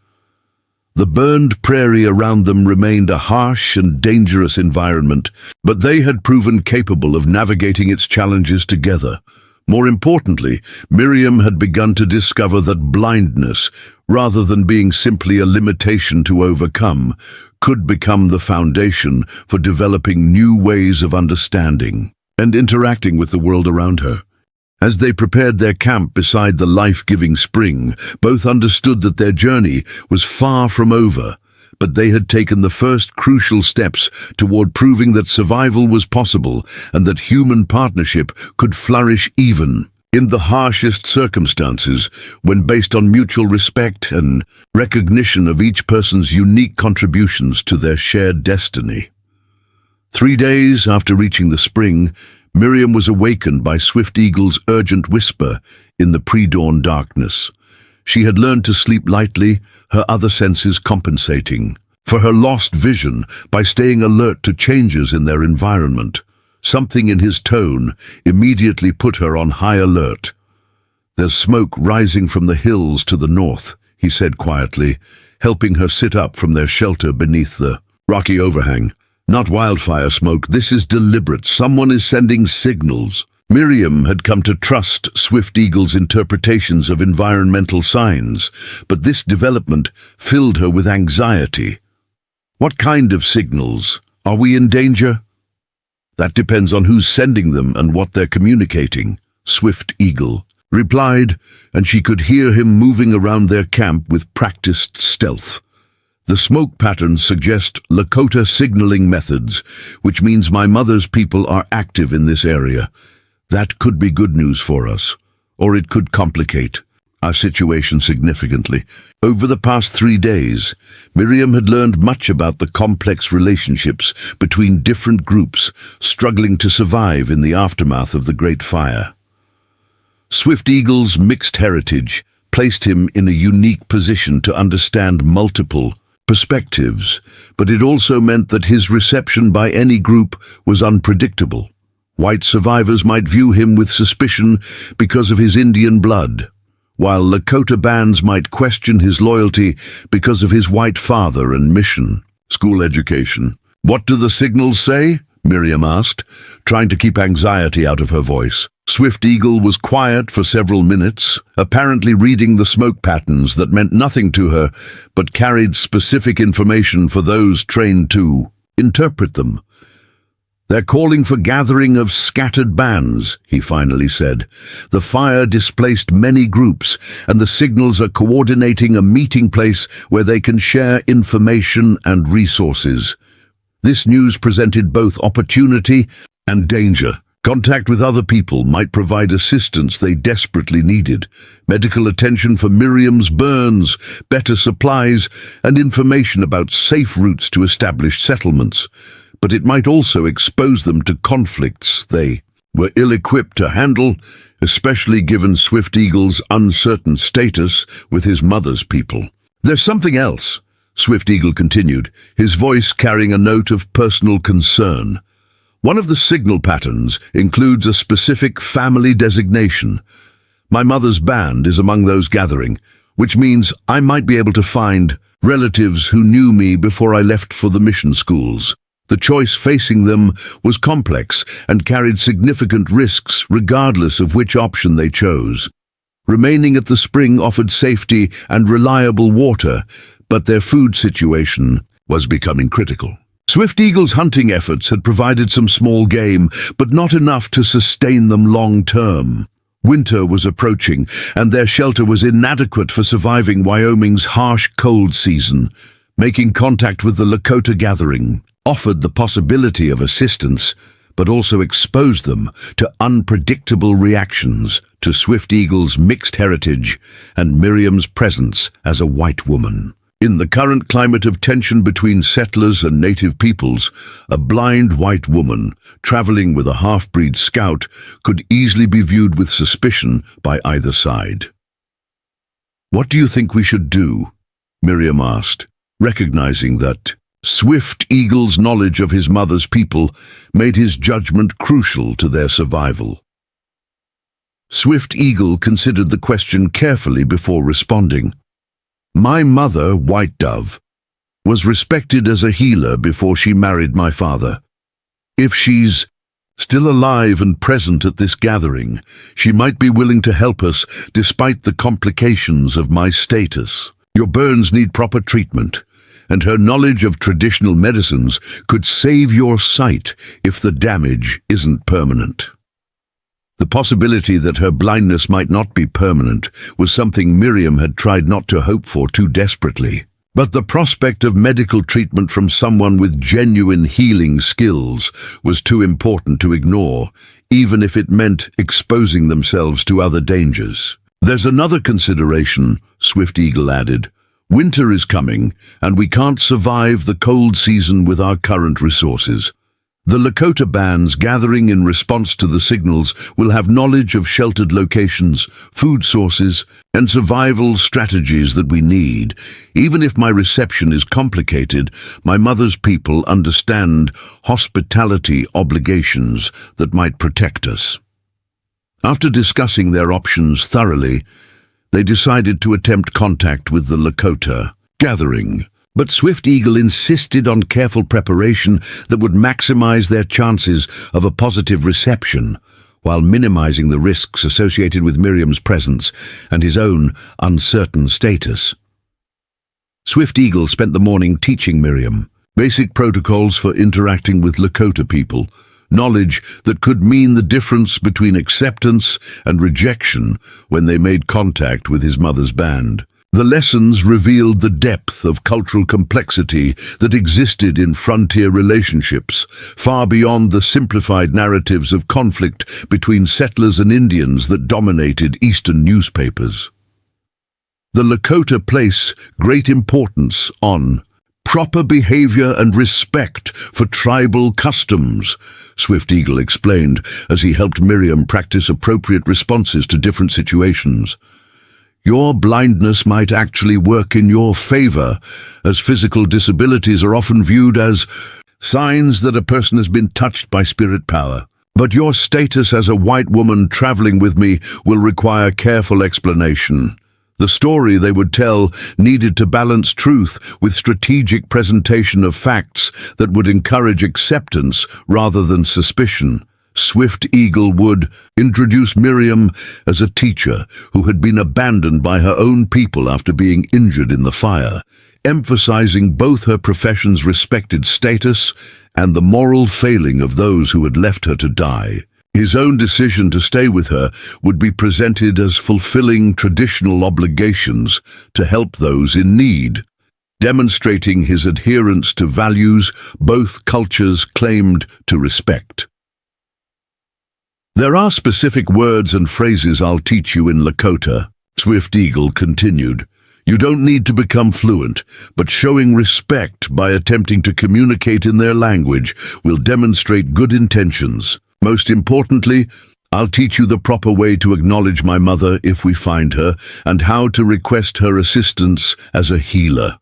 The burned prairie around them remained a harsh and dangerous environment, but they had proven capable of navigating its challenges together. More importantly, Miriam had begun to discover that blindness, rather than being simply a limitation to overcome, could become the foundation for developing new ways of understanding and interacting with the world around her. As they prepared their camp beside the life-giving spring, both understood that their journey was far from over, but they had taken the first crucial steps toward proving that survival was possible and that human partnership could flourish even in the harshest circumstances when based on mutual respect and recognition of each person's unique contributions to their shared destiny. 3 days after reaching the spring, Miriam was awakened by Swift Eagle's urgent whisper in the pre-dawn darkness. She had learned to sleep lightly, her other senses compensating for her lost vision by staying alert to changes in their environment. Something in his tone immediately put her on high alert. "There's smoke rising from the hills to the north," he said quietly, helping her sit up from their shelter beneath the rocky overhang. "Not wildfire smoke, this is deliberate. Someone is sending signals." Miriam had come to trust Swift Eagle's interpretations of environmental signs, but this development filled her with anxiety. "What kind of signals? Are we in danger?" "That depends on who's sending them and what they're communicating," Swift Eagle replied, and she could hear him moving around their camp with practiced stealth. "The smoke patterns suggest Lakota signaling methods, which means my mother's people are active in this area. That could be good news for us, or it could complicate our situation significantly." Over the past 3 days, Miriam had learned much about the complex relationships between different groups struggling to survive in the aftermath of the Great Fire. Swift Eagle's mixed heritage placed him in a unique position to understand multiple perspectives, but it also meant that his reception by any group was unpredictable. White survivors might view him with suspicion because of his Indian blood, while Lakota bands might question his loyalty because of his white father and mission. School education. "What do the signals say?" Miriam asked, trying to keep anxiety out of her voice. Swift Eagle was quiet for several minutes, apparently reading the smoke patterns that meant nothing to her, but carried specific information for those trained to interpret them. "They're calling for gathering of scattered bands," he finally said. "The fire displaced many groups, and the signals are coordinating a meeting place where they can share information and resources." This news presented both opportunity and danger. Contact with other people might provide assistance they desperately needed. Medical attention for Miriam's burns, better supplies, and information about safe routes to established settlements. But it might also expose them to conflicts they were ill-equipped to handle, especially given Swift Eagle's uncertain status with his mother's people. "There's something else," Swift Eagle continued, his voice carrying a note of personal concern. "One of the signal patterns includes a specific family designation. My mother's band is among those gathering, which means I might be able to find relatives who knew me before I left for the mission schools." The choice facing them was complex and carried significant risks regardless of which option they chose. Remaining at the spring offered safety and reliable water, but their food situation was becoming critical. Swift Eagle's hunting efforts had provided some small game, but not enough to sustain them long-term. Winter was approaching, and their shelter was inadequate for surviving Wyoming's harsh cold season. Making contact with the Lakota gathering offered the possibility of assistance, but also exposed them to unpredictable reactions to Swift Eagle's mixed heritage and Miriam's presence as a white woman. In the current climate of tension between settlers and native peoples, a blind white woman traveling with a half-breed scout could easily be viewed with suspicion by either side. "What do you think we should do?" Miriam asked, recognizing that Swift Eagle's knowledge of his mother's people made his judgment crucial to their survival. Swift Eagle considered the question carefully before responding. "My mother, White Dove, was respected as a healer before she married my father. If she's still alive and present at this gathering, she might be willing to help us despite the complications of my status. Your burns need proper treatment, and her knowledge of traditional medicines could save your sight if the damage isn't permanent." The possibility that her blindness might not be permanent was something Miriam had tried not to hope for too desperately. But the prospect of medical treatment from someone with genuine healing skills was too important to ignore, even if it meant exposing themselves to other dangers. "There's another consideration," Swift Eagle added. "Winter is coming, and we can't survive the cold season with our current resources. The Lakota bands gathering in response to the signals will have knowledge of sheltered locations, food sources, and survival strategies that we need. Even if my reception is complicated, my mother's people understand hospitality obligations that might protect us." After discussing their options thoroughly, they decided to attempt contact with the Lakota gathering. But Swift Eagle insisted on careful preparation that would maximize their chances of a positive reception, while minimizing the risks associated with Miriam's presence and his own uncertain status. Swift Eagle spent the morning teaching Miriam basic protocols for interacting with Lakota people, knowledge that could mean the difference between acceptance and rejection when they made contact with his mother's band. The lessons revealed the depth of cultural complexity that existed in frontier relationships, far beyond the simplified narratives of conflict between settlers and Indians that dominated Eastern newspapers. The Lakota place great importance on proper behavior and respect for tribal customs, Swift Eagle explained as he helped Miriam practice appropriate responses to different situations. "Your blindness might actually work in your favor, as physical disabilities are often viewed as signs that a person has been touched by spirit power. But your status as a white woman traveling with me will require careful explanation." The story they would tell needed to balance truth with strategic presentation of facts that would encourage acceptance rather than suspicion. Swift Eagle would introduce Miriam as a teacher who had been abandoned by her own people after being injured in the fire, emphasizing both her profession's respected status and the moral failing of those who had left her to die. His own decision to stay with her would be presented as fulfilling traditional obligations to help those in need, demonstrating his adherence to values both cultures claimed to respect. "There are specific words and phrases I'll teach you in Lakota," Swift Eagle continued. "You don't need to become fluent, but showing respect by attempting to communicate in their language will demonstrate good intentions. Most importantly, I'll teach you the proper way to acknowledge my mother if we find her, and how to request her assistance as a healer."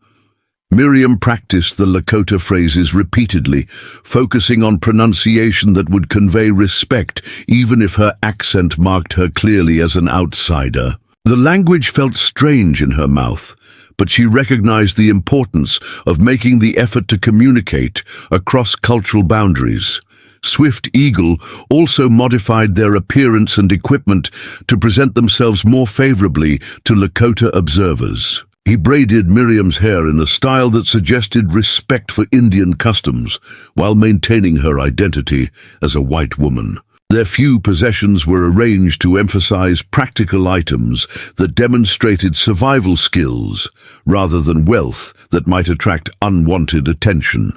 Miriam practiced the Lakota phrases repeatedly, focusing on pronunciation that would convey respect even if her accent marked her clearly as an outsider. The language felt strange in her mouth, but she recognized the importance of making the effort to communicate across cultural boundaries. Swift Eagle also modified their appearance and equipment to present themselves more favorably to Lakota observers. He braided Miriam's hair in a style that suggested respect for Indian customs, while maintaining her identity as a white woman. Their few possessions were arranged to emphasize practical items that demonstrated survival skills, rather than wealth that might attract unwanted attention.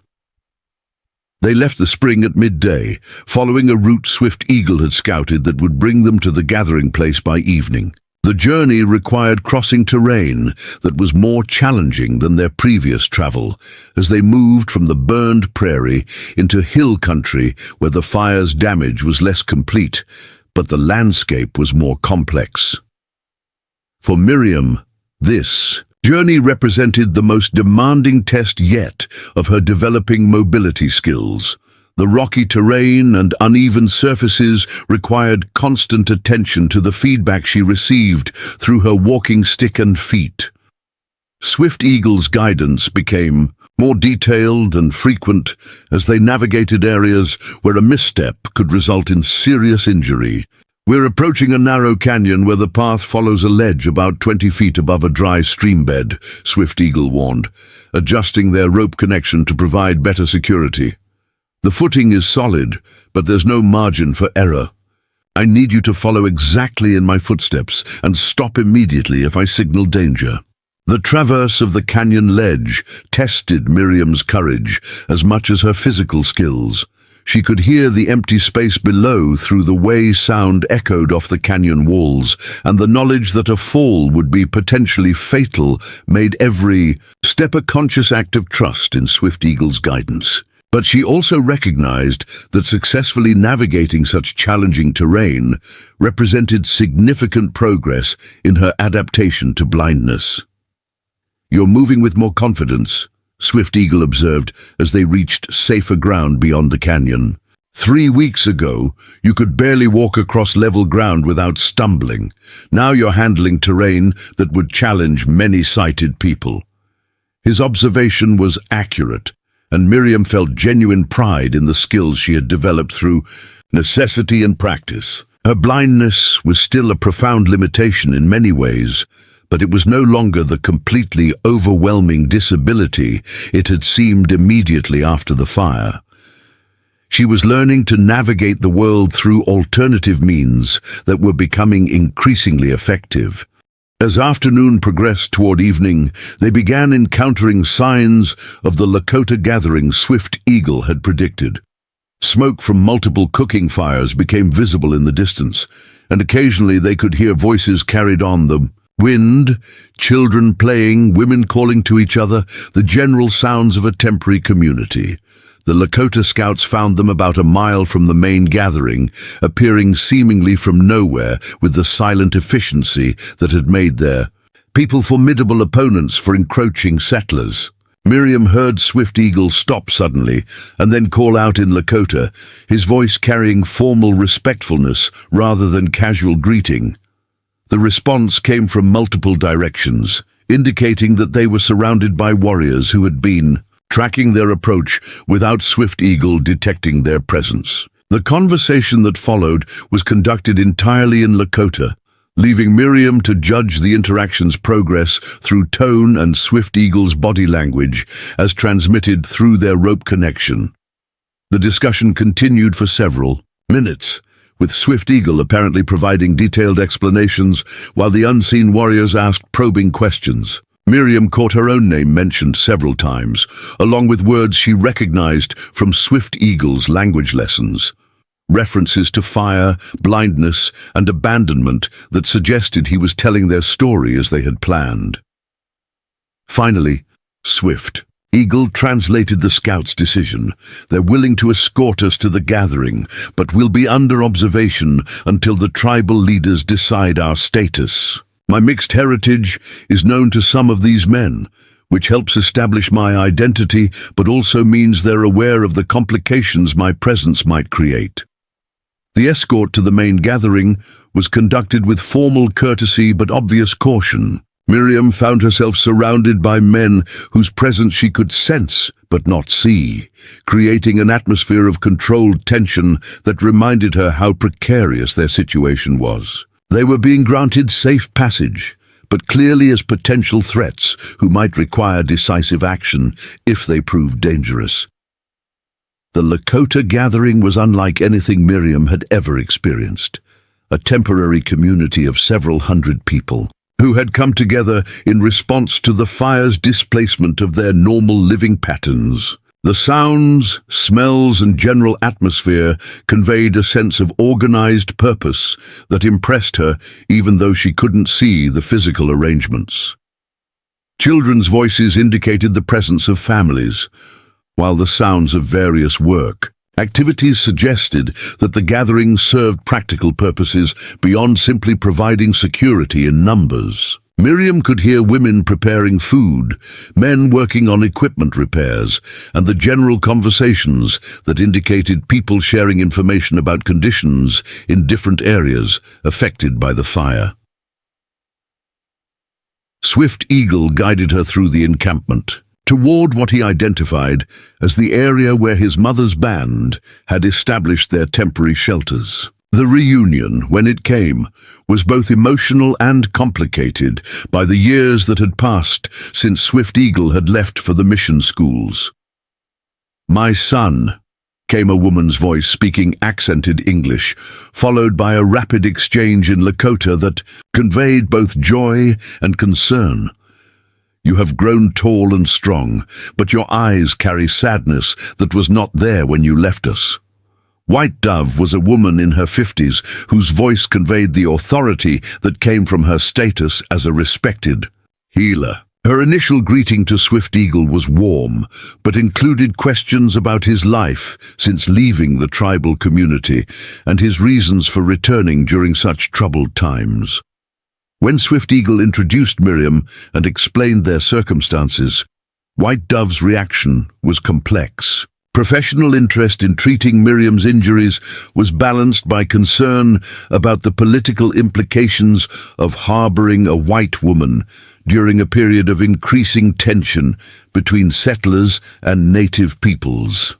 They left the spring at midday, following a route Swift Eagle had scouted that would bring them to the gathering place by evening. The journey required crossing terrain that was more challenging than their previous travel, as they moved from the burned prairie into hill country where the fire's damage was less complete, but the landscape was more complex. For Miriam, this journey represented the most demanding test yet of her developing mobility skills. The rocky terrain and uneven surfaces required constant attention to the feedback she received through her walking stick and feet. Swift Eagle's guidance became more detailed and frequent as they navigated areas where a misstep could result in serious injury. "We're approaching a narrow canyon where the path follows a ledge about 20 feet above a dry stream bed," Swift Eagle warned, adjusting their rope connection to provide better security. "The footing is solid, but there's no margin for error. I need you to follow exactly in my footsteps and stop immediately if I signal danger." The traverse of the canyon ledge tested Miriam's courage as much as her physical skills. She could hear the empty space below through the way sound echoed off the canyon walls, and the knowledge that a fall would be potentially fatal made every step a conscious act of trust in Swift Eagle's guidance. But she also recognized that successfully navigating such challenging terrain represented significant progress in her adaptation to blindness. "You're moving with more confidence," Swift Eagle observed as they reached safer ground beyond the canyon. 3 weeks ago, you could barely walk across level ground without stumbling. Now you're handling terrain that would challenge many sighted people. His observation was accurate, and Miriam felt genuine pride in the skills she had developed through necessity and practice. Her blindness was still a profound limitation in many ways, but it was no longer the completely overwhelming disability it had seemed immediately after the fire. She was learning to navigate the world through alternative means that were becoming increasingly effective. As afternoon progressed toward evening, they began encountering signs of the Lakota gathering Swift Eagle had predicted. Smoke from multiple cooking fires became visible in the distance, and occasionally they could hear voices carried on the wind, children playing, women calling to each other, the general sounds of a temporary community. The Lakota scouts found them about a mile from the main gathering, appearing seemingly from nowhere with the silent efficiency that had made their people formidable opponents for encroaching settlers. Miriam heard Swift Eagle stop suddenly and then call out in Lakota, his voice carrying formal respectfulness rather than casual greeting. The response came from multiple directions, indicating that they were surrounded by warriors who had been tracking their approach without Swift Eagle detecting their presence. The conversation that followed was conducted entirely in Lakota, leaving Miriam to judge the interaction's progress through tone and Swift Eagle's body language as transmitted through their rope connection. The discussion continued for several minutes, with Swift Eagle apparently providing detailed explanations while the unseen warriors asked probing questions. Miriam caught her own name mentioned several times, along with words she recognized from Swift Eagle's language lessons. References to fire, blindness, and abandonment that suggested he was telling their story as they had planned. Finally, Swift Eagle translated the scouts' decision. "They're willing to escort us to the gathering, but we'll be under observation until the tribal leaders decide our status. My mixed heritage is known to some of these men, which helps establish my identity, but also means they're aware of the complications my presence might create." The escort to the main gathering was conducted with formal courtesy but obvious caution. Miriam found herself surrounded by men whose presence she could sense but not see, creating an atmosphere of controlled tension that reminded her how precarious their situation was. They were being granted safe passage, but clearly as potential threats who might require decisive action if they proved dangerous. The Lakota gathering was unlike anything Miriam had ever experienced, a temporary community of several hundred people who had come together in response to the fire's displacement of their normal living patterns. The sounds, smells, and general atmosphere conveyed a sense of organized purpose that impressed her even though she couldn't see the physical arrangements. Children's voices indicated the presence of families, while the sounds of various work activities suggested that the gathering served practical purposes beyond simply providing security in numbers. Miriam could hear women preparing food, men working on equipment repairs, and the general conversations that indicated people sharing information about conditions in different areas affected by the fire. Swift Eagle guided her through the encampment, toward what he identified as the area where his mother's band had established their temporary shelters. The reunion, when it came, was both emotional and complicated by the years that had passed since Swift Eagle had left for the mission schools. "My son," came a woman's voice speaking accented English, followed by a rapid exchange in Lakota that conveyed both joy and concern. "You have grown tall and strong, but your eyes carry sadness that was not there when you left us." White Dove was a woman in her 50s whose voice conveyed the authority that came from her status as a respected healer. Her initial greeting to Swift Eagle was warm, but included questions about his life since leaving the tribal community and his reasons for returning during such troubled times. When Swift Eagle introduced Miriam and explained their circumstances, White Dove's reaction was complex. Professional interest in treating Miriam's injuries was balanced by concern about the political implications of harboring a white woman during a period of increasing tension between settlers and native peoples.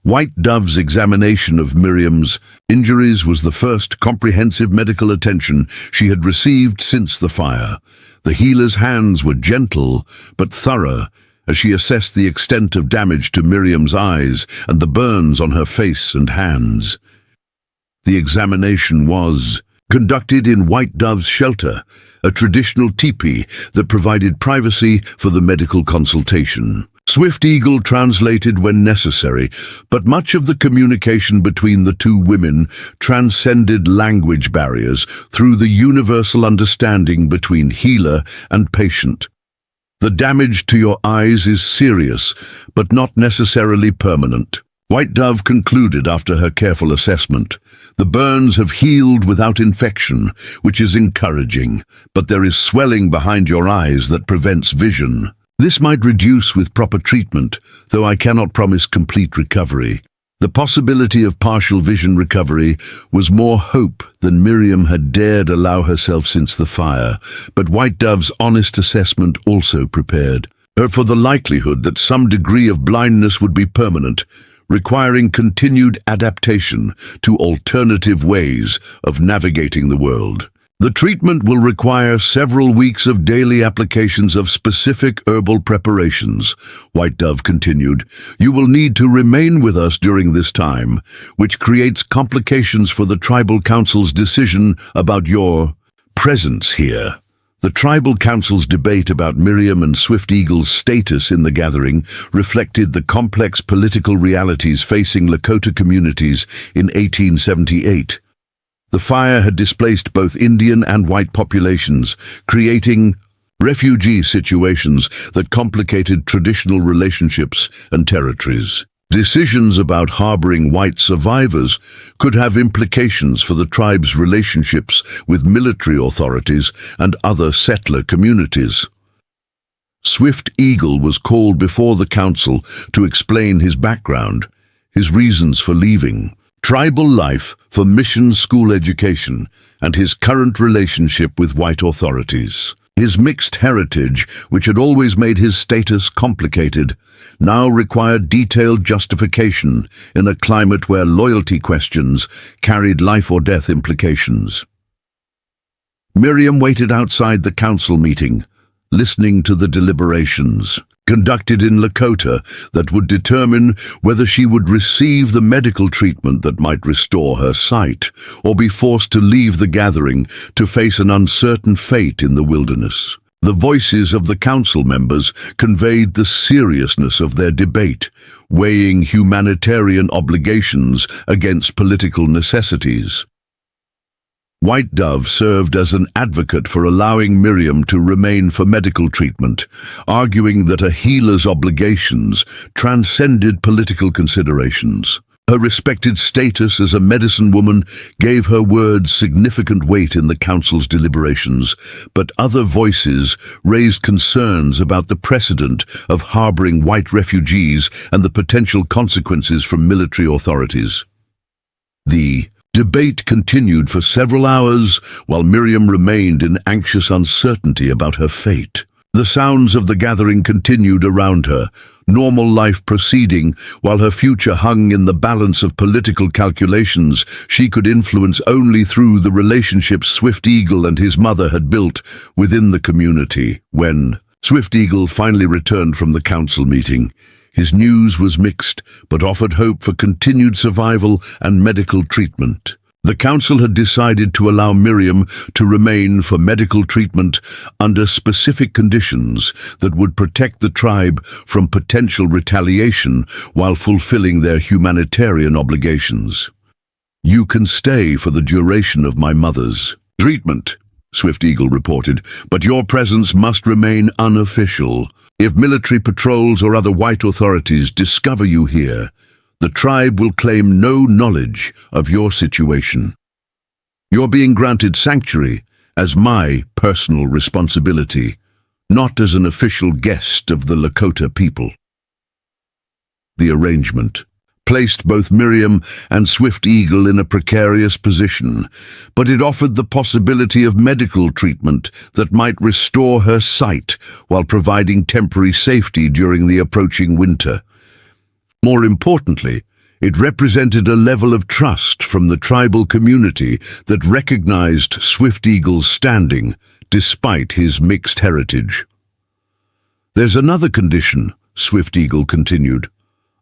White Dove's examination of Miriam's injuries was the first comprehensive medical attention she had received since the fire. The healer's hands were gentle but thorough as she assessed the extent of damage to Miriam's eyes and the burns on her face and hands. The examination was conducted in White Dove's shelter, a traditional teepee that provided privacy for the medical consultation. Swift Eagle translated when necessary, but much of the communication between the two women transcended language barriers through the universal understanding between healer and patient. "The damage to your eyes is serious, but not necessarily permanent," White Dove concluded after her careful assessment. "The burns have healed without infection, which is encouraging, but there is swelling behind your eyes that prevents vision. This might reduce with proper treatment, though I cannot promise complete recovery." The possibility of partial vision recovery was more hope than Miriam had dared allow herself since the fire, but White Dove's honest assessment also prepared her for the likelihood that some degree of blindness would be permanent, requiring continued adaptation to alternative ways of navigating the world. "The treatment will require several weeks of daily applications of specific herbal preparations," White Dove continued. "You will need to remain with us during this time, which creates complications for the Tribal Council's decision about your presence here." The Tribal Council's debate about Miriam and Swift Eagle's status in the gathering reflected the complex political realities facing Lakota communities in 1878. The fire had displaced both Indian and white populations, creating refugee situations that complicated traditional relationships and territories. Decisions about harboring white survivors could have implications for the tribe's relationships with military authorities and other settler communities. Swift Eagle was called before the council to explain his background, his reasons for leaving, tribal life for mission school education, and his current relationship with white authorities. His mixed heritage, which had always made his status complicated, now required detailed justification in a climate where loyalty questions carried life or death implications. Miriam waited outside the council meeting, listening to the deliberations conducted in Lakota that would determine whether she would receive the medical treatment that might restore her sight or be forced to leave the gathering to face an uncertain fate in the wilderness. The voices of the council members conveyed the seriousness of their debate, weighing humanitarian obligations against political necessities. White Dove served as an advocate for allowing Miriam to remain for medical treatment, arguing that a healer's obligations transcended political considerations. Her respected status as a medicine woman gave her words significant weight in the council's deliberations, but other voices raised concerns about the precedent of harboring white refugees and the potential consequences from military authorities. The debate continued for several hours while Miriam remained in anxious uncertainty about her fate. The sounds of the gathering continued around her, normal life proceeding while her future hung in the balance of political calculations she could influence only through the relationship Swift Eagle and his mother had built within the community. When Swift Eagle finally returned from the council meeting, his news was mixed, but offered hope for continued survival and medical treatment. The council had decided to allow Miriam to remain for medical treatment under specific conditions that would protect the tribe from potential retaliation while fulfilling their humanitarian obligations. "You can stay for the duration of my mother's treatment," Swift Eagle reported, "but your presence must remain unofficial. If military patrols or other white authorities discover you here, the tribe will claim no knowledge of your situation. You're being granted sanctuary as my personal responsibility, not as an official guest of the Lakota people." The arrangement placed both Miriam and Swift Eagle in a precarious position, but it offered the possibility of medical treatment that might restore her sight while providing temporary safety during the approaching winter. More importantly, it represented a level of trust from the tribal community that recognized Swift Eagle's standing despite his mixed heritage. "There's another condition," Swift Eagle continued.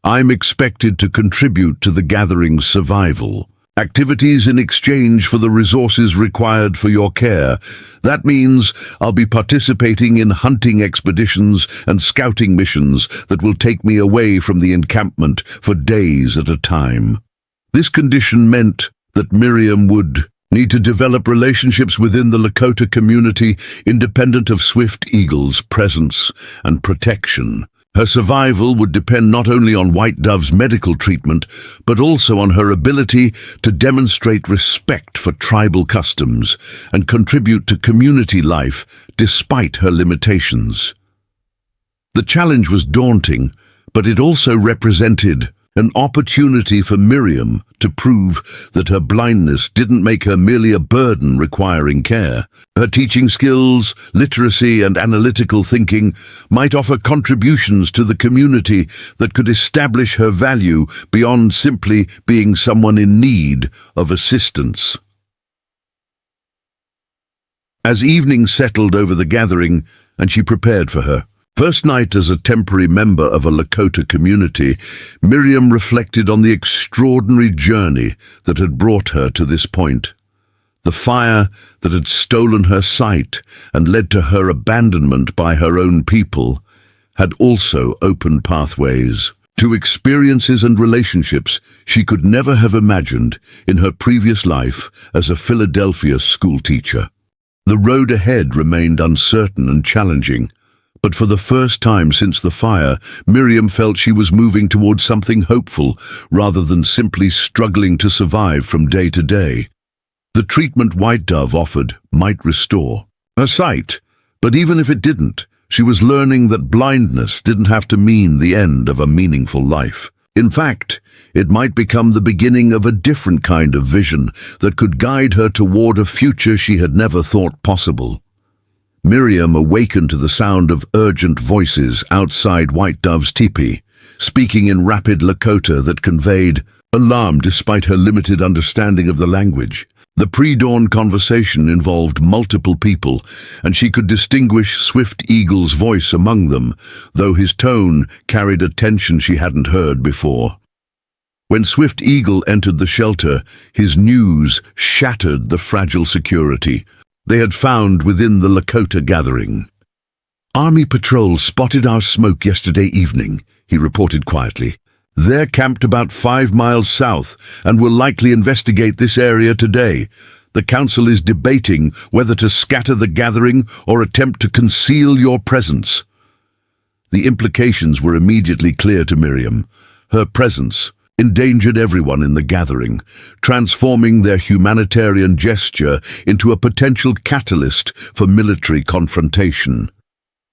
"I'm expected to contribute to the gathering's survival. Activities in exchange for the resources required for your care. That means I'll be participating in hunting expeditions and scouting missions that will take me away from the encampment for days at a time." This condition meant that Miriam would need to develop relationships within the Lakota community independent of Swift Eagle's presence and protection. Her survival would depend not only on White Dove's medical treatment, but also on her ability to demonstrate respect for tribal customs and contribute to community life despite her limitations. The challenge was daunting, but it also represented an opportunity for Miriam to prove that her blindness didn't make her merely a burden requiring care. Her teaching skills, literacy, and analytical thinking might offer contributions to the community that could establish her value beyond simply being someone in need of assistance. As evening settled over the gathering and she prepared for her first night as a temporary member of a Lakota community, Miriam reflected on the extraordinary journey that had brought her to this point. The fire that had stolen her sight and led to her abandonment by her own people had also opened pathways to experiences and relationships she could never have imagined in her previous life as a Philadelphia schoolteacher. The road ahead remained uncertain and challenging, but for the first time since the fire, Miriam felt she was moving towards something hopeful rather than simply struggling to survive from day to day. The treatment White Dove offered might restore her sight, but even if it didn't, she was learning that blindness didn't have to mean the end of a meaningful life. In fact, it might become the beginning of a different kind of vision that could guide her toward a future she had never thought possible. Miriam awakened to the sound of urgent voices outside White Dove's teepee, speaking in rapid Lakota that conveyed alarm despite her limited understanding of the language. The pre-dawn conversation involved multiple people, and she could distinguish Swift Eagle's voice among them, though his tone carried a tension she hadn't heard before. When Swift Eagle entered the shelter, his news shattered the fragile security they had found within the Lakota gathering. "Army patrol spotted our smoke yesterday evening," he reported quietly. "They're camped about 5 miles south and will likely investigate this area today. The council is debating whether to scatter the gathering or attempt to conceal your presence." The implications were immediately clear to Miriam. Her presence endangered everyone in the gathering, transforming their humanitarian gesture into a potential catalyst for military confrontation.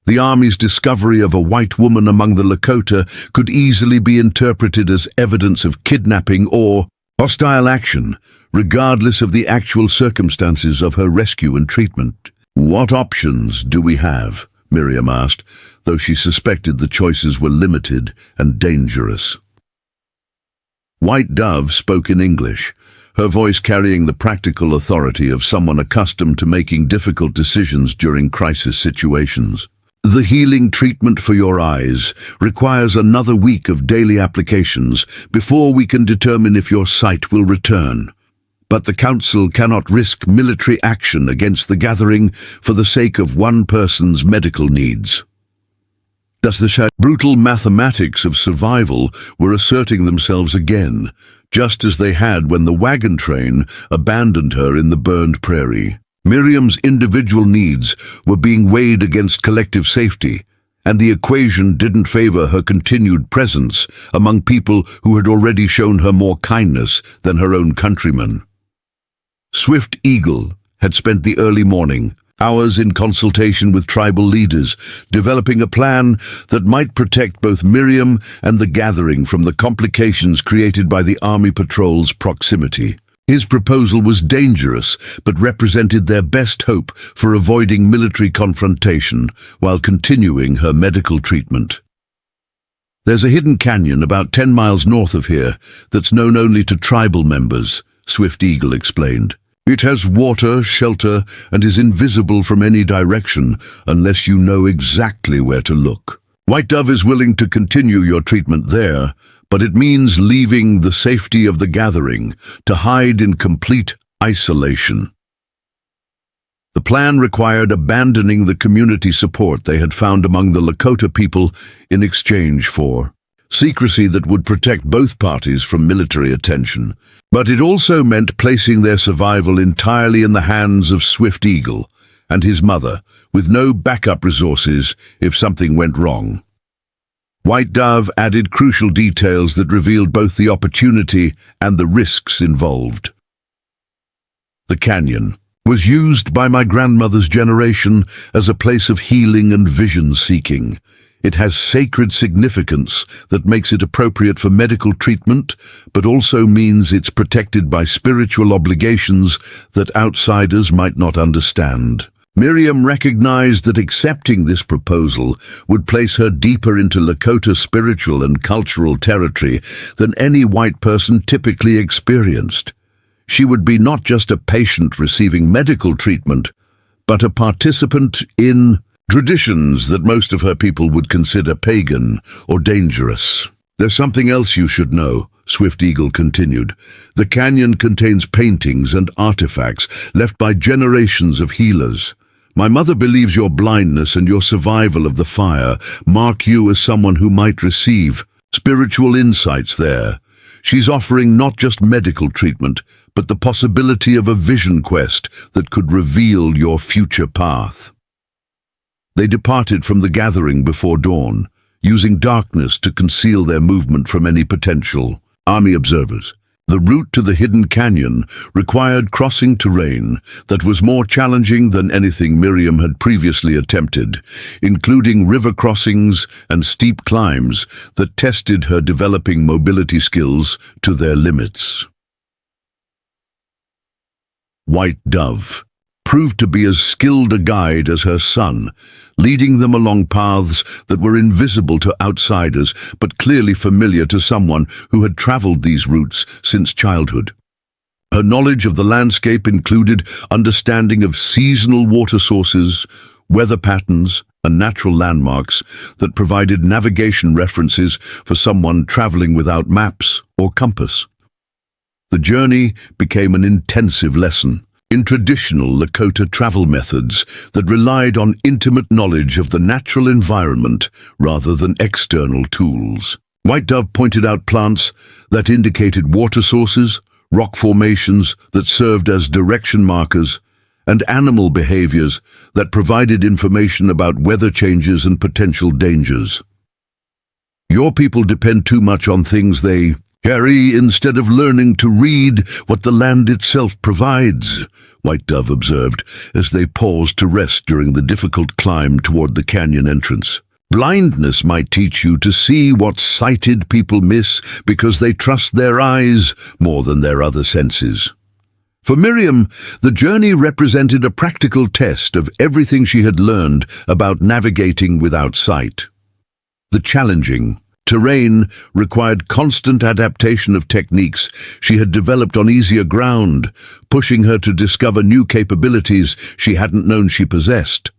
The Army's discovery of a white woman among the Lakota could easily be interpreted as evidence of kidnapping or hostile action, regardless of the actual circumstances of her rescue and treatment. "What options do we have?" Miriam asked, though she suspected the choices were limited and dangerous. White Dove spoke in English, her voice carrying the practical authority of someone accustomed to making difficult decisions during crisis situations. "The healing treatment for your eyes requires another week of daily applications before we can determine if your sight will return. But the Council cannot risk military action against the gathering for the sake of one person's medical needs." The brutal mathematics of survival were asserting themselves again, just as they had when the wagon train abandoned her in the burned prairie. Miriam's individual needs were being weighed against collective safety, and the equation didn't favor her continued presence among people who had already shown her more kindness than her own countrymen. Swift Eagle had spent the early morning, hours in consultation with tribal leaders, developing a plan that might protect both Miriam and the gathering from the complications created by the Army patrol's proximity. His proposal was dangerous, but represented their best hope for avoiding military confrontation while continuing her medical treatment. "There's a hidden canyon about 10 miles north of here that's known only to tribal members," Swift Eagle explained. "It has water, shelter, and is invisible from any direction unless you know exactly where to look. White Dove is willing to continue your treatment there, but it means leaving the safety of the gathering to hide in complete isolation." The plan required abandoning the community support they had found among the Lakota people in exchange for secrecy that would protect both parties from military attention. But it also meant placing their survival entirely in the hands of Swift Eagle and his mother, with no backup resources if something went wrong. White Dove added crucial details that revealed both the opportunity and the risks involved. "The canyon was used by my grandmother's generation as a place of healing and vision-seeking. It has sacred significance that makes it appropriate for medical treatment, but also means it's protected by spiritual obligations that outsiders might not understand." Miriam recognized that accepting this proposal would place her deeper into Lakota spiritual and cultural territory than any white person typically experienced. She would be not just a patient receiving medical treatment, but a participant in traditions that most of her people would consider pagan or dangerous. "There's something else you should know," Swift Eagle continued. "The canyon contains paintings and artifacts left by generations of healers. My mother believes your blindness and your survival of the fire mark you as someone who might receive spiritual insights there. She's offering not just medical treatment, but the possibility of a vision quest that could reveal your future path." They departed from the gathering before dawn, using darkness to conceal their movement from any potential Army observers. The route to the hidden canyon required crossing terrain that was more challenging than anything Miriam had previously attempted, including river crossings and steep climbs that tested her developing mobility skills to their limits. White Dove proved to be as skilled a guide as her son, leading them along paths that were invisible to outsiders but clearly familiar to someone who had traveled these routes since childhood. Her knowledge of the landscape included understanding of seasonal water sources, weather patterns, and natural landmarks that provided navigation references for someone traveling without maps or compass. The journey became an intensive lesson, in traditional Lakota travel methods that relied on intimate knowledge of the natural environment rather than external tools. White Dove pointed out plants that indicated water sources, rock formations that served as direction markers, and animal behaviors that provided information about weather changes and potential dangers. Your people depend too much on things they carry instead of learning to read what the land itself provides, White Dove observed as they paused to rest during the difficult climb toward the canyon entrance. Blindness might teach you to see what sighted people miss because they trust their eyes more than their other senses. For Miriam, the journey represented a practical test of everything she had learned about navigating without sight. The challenging terrain required constant adaptation of techniques she had developed on easier ground, pushing her to discover new capabilities she hadn't known she possessed.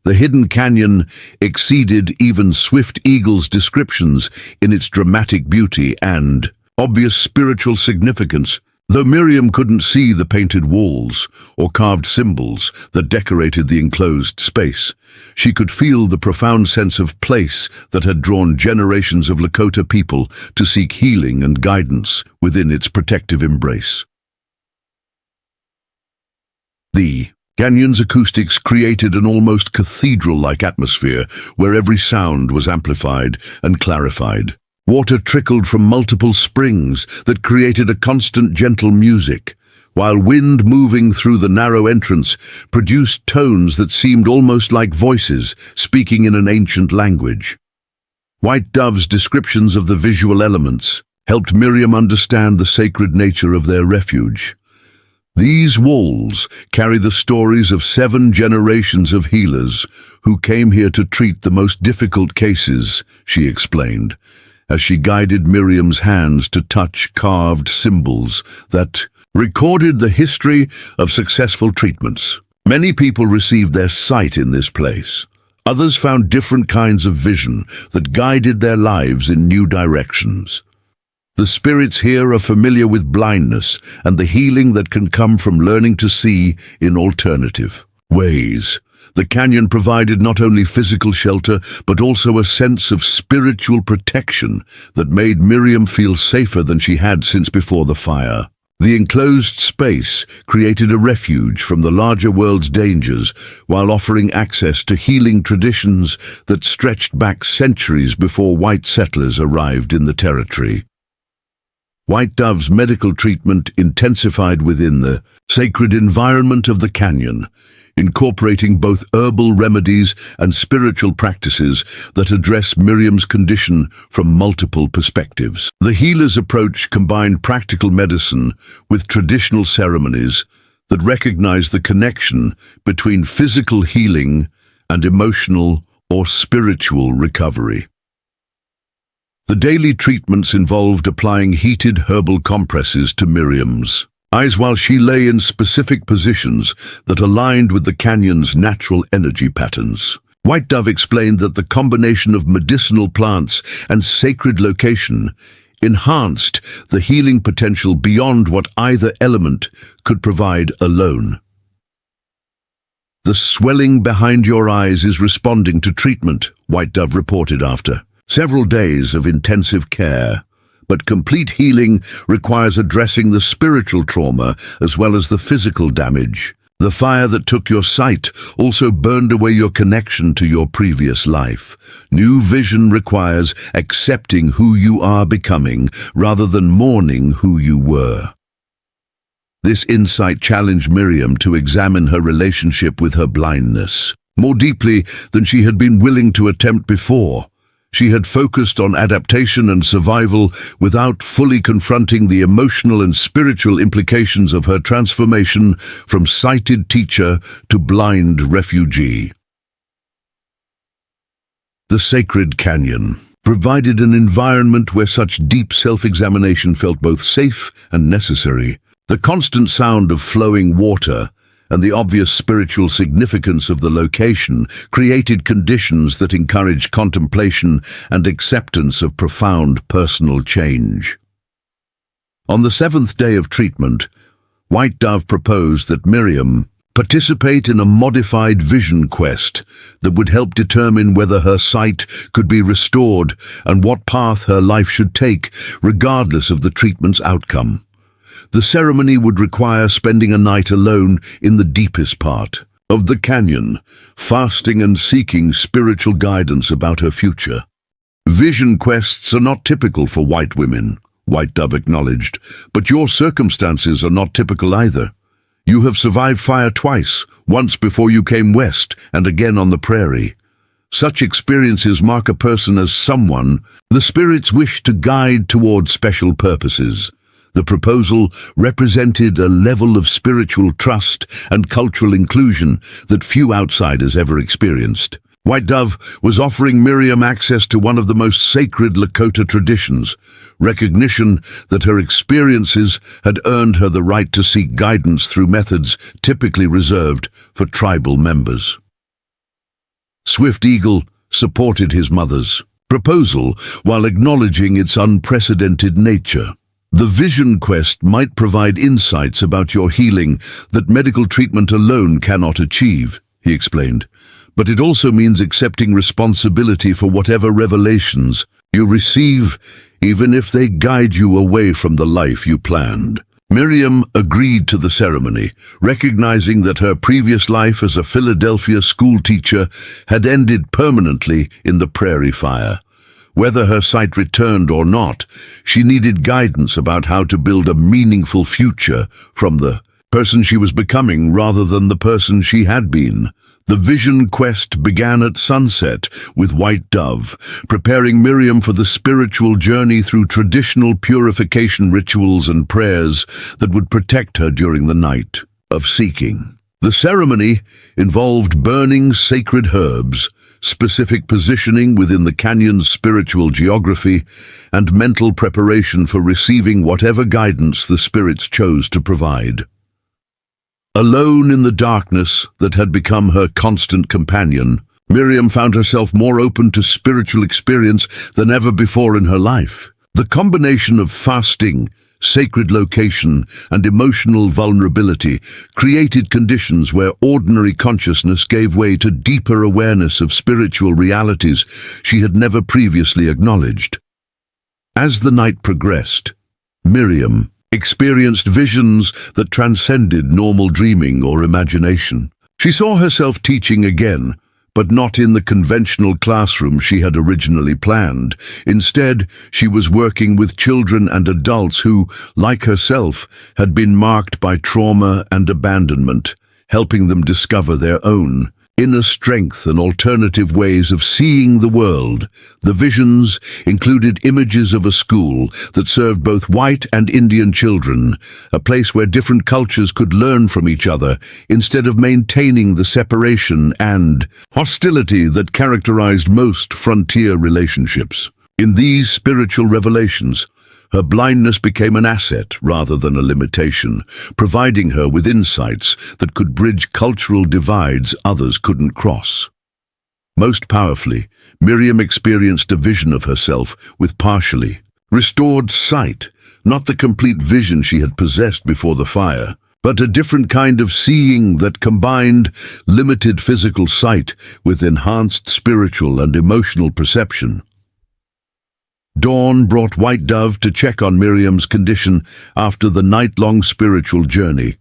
The hidden canyon exceeded even Swift Eagle's descriptions in its dramatic beauty and obvious spiritual significance. Though Miriam couldn't see the painted walls or carved symbols that decorated the enclosed space, she could feel the profound sense of place that had drawn generations of Lakota people to seek healing and guidance within its protective embrace. The canyon's acoustics created an almost cathedral-like atmosphere where every sound was amplified and clarified. Water trickled from multiple springs that created a constant gentle music, while wind moving through the narrow entrance produced tones that seemed almost like voices speaking in an ancient language. White Dove's descriptions of the visual elements helped Miriam understand the sacred nature of their refuge. These walls carry the stories of 7 generations of healers who came here to treat the most difficult cases, she explained, as she guided Miriam's hands to touch carved symbols that recorded the history of successful treatments. Many people received their sight in this place. Others found different kinds of vision that guided their lives in new directions. The spirits here are familiar with blindness and the healing that can come from learning to see in alternative ways. The canyon provided not only physical shelter, but also a sense of spiritual protection that made Miriam feel safer than she had since before the fire. The enclosed space created a refuge from the larger world's dangers while offering access to healing traditions that stretched back centuries before white settlers arrived in the territory. White Dove's medical treatment intensified within the sacred environment of the canyon, incorporating both herbal remedies and spiritual practices that address Miriam's condition from multiple perspectives. The healer's approach combined practical medicine with traditional ceremonies that recognize the connection between physical healing and emotional or spiritual recovery. The daily treatments involved applying heated herbal compresses to Miriam's eyes while she lay in specific positions that aligned with the canyon's natural energy patterns. White Dove explained that the combination of medicinal plants and sacred location enhanced the healing potential beyond what either element could provide alone. The swelling behind your eyes is responding to treatment, White Dove reported after several days of intensive care. But complete healing requires addressing the spiritual trauma as well as the physical damage. The fire that took your sight also burned away your connection to your previous life. New vision requires accepting who you are becoming rather than mourning who you were. This insight challenged Miriam to examine her relationship with her blindness more deeply than she had been willing to attempt before. She had focused on adaptation and survival without fully confronting the emotional and spiritual implications of her transformation from sighted teacher to blind refugee. The sacred canyon provided an environment where such deep self-examination felt both safe and necessary. The constant sound of flowing water and the obvious spiritual significance of the location created conditions that encouraged contemplation and acceptance of profound personal change. On the 7th day of treatment, White Dove proposed that Miriam participate in a modified vision quest that would help determine whether her sight could be restored and what path her life should take, regardless of the treatment's outcome. The ceremony would require spending a night alone in the deepest part of the canyon, fasting and seeking spiritual guidance about her future. Vision quests are not typical for white women, White Dove acknowledged, but your circumstances are not typical either. You have survived fire twice, once before you came west and again on the prairie. Such experiences mark a person as someone the spirits wish to guide toward special purposes. The proposal represented a level of spiritual trust and cultural inclusion that few outsiders ever experienced. White Dove was offering Miriam access to one of the most sacred Lakota traditions, recognition that her experiences had earned her the right to seek guidance through methods typically reserved for tribal members. Swift Eagle supported his mother's proposal while acknowledging its unprecedented nature. The vision quest might provide insights about your healing that medical treatment alone cannot achieve, he explained. But it also means accepting responsibility for whatever revelations you receive, even if they guide you away from the life you planned. Miriam agreed to the ceremony, recognizing that her previous life as a Philadelphia schoolteacher had ended permanently in the Prairie fire. Whether her sight returned or not, she needed guidance about how to build a meaningful future from the person she was becoming rather than the person she had been. The vision quest began at sunset with White Dove, preparing Miriam for the spiritual journey through traditional purification rituals and prayers that would protect her during the night of seeking. The ceremony involved burning sacred herbs, specific positioning within the canyon's spiritual geography, and mental preparation for receiving whatever guidance the spirits chose to provide. Alone in the darkness that had become her constant companion, Miriam found herself more open to spiritual experience than ever before in her life. The combination of fasting, sacred location, and emotional vulnerability created conditions where ordinary consciousness gave way to deeper awareness of spiritual realities she had never previously acknowledged. As the night progressed, Miriam experienced visions that transcended normal dreaming or imagination. She saw herself teaching again, but not in the conventional classroom she had originally planned. Instead, she was working with children and adults who, like herself, had been marked by trauma and abandonment, helping them discover their own inner strength and alternative ways of seeing the world. The visions included images of a school that served both white and Indian children, a place where different cultures could learn from each other instead of maintaining the separation and hostility that characterized most frontier relationships. In these spiritual revelations, her blindness became an asset rather than a limitation, providing her with insights that could bridge cultural divides others couldn't cross. Most powerfully, Miriam experienced a vision of herself with partially restored sight, not the complete vision she had possessed before the fire, but a different kind of seeing that combined limited physical sight with enhanced spiritual and emotional perception. Dawn brought White Dove to check on Miriam's condition after the night-long spiritual journey.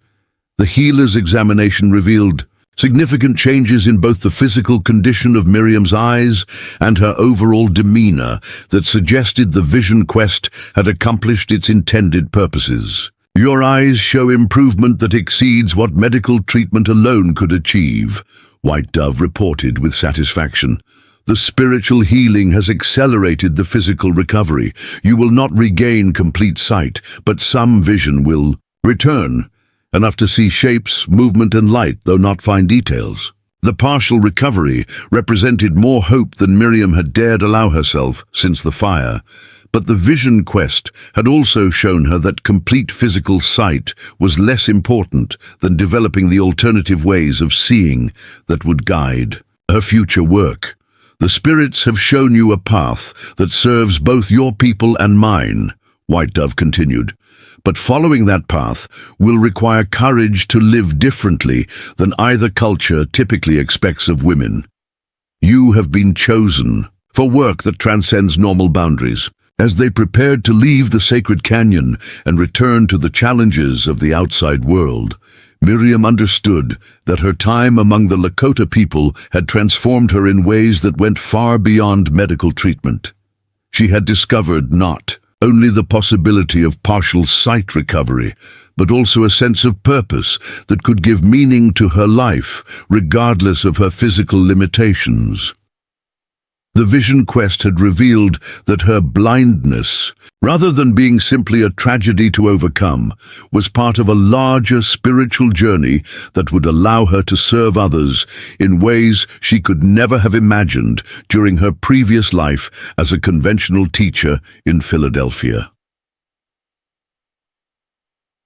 The healer's examination revealed significant changes in both the physical condition of Miriam's eyes and her overall demeanor that suggested the vision quest had accomplished its intended purposes. "Your eyes show improvement that exceeds what medical treatment alone could achieve," White Dove reported with satisfaction. "The spiritual healing has accelerated the physical recovery. You will not regain complete sight, but some vision will return, enough to see shapes, movement, and light, though not fine details." The partial recovery represented more hope than Miriam had dared allow herself since the fire. But the vision quest had also shown her that complete physical sight was less important than developing the alternative ways of seeing that would guide her future work. "The spirits have shown you a path that serves both your people and mine," White Dove continued. But following that path will require courage to live differently than either culture typically expects of women. You have been chosen for work that transcends normal boundaries. As they prepared to leave the sacred canyon and return to the challenges of the outside world, Miriam understood that her time among the Lakota people had transformed her in ways that went far beyond medical treatment. She had discovered not only the possibility of partial sight recovery, but also a sense of purpose that could give meaning to her life, regardless of her physical limitations. The vision quest had revealed that her blindness, rather than being simply a tragedy to overcome, was part of a larger spiritual journey that would allow her to serve others in ways she could never have imagined during her previous life as a conventional teacher in Philadelphia.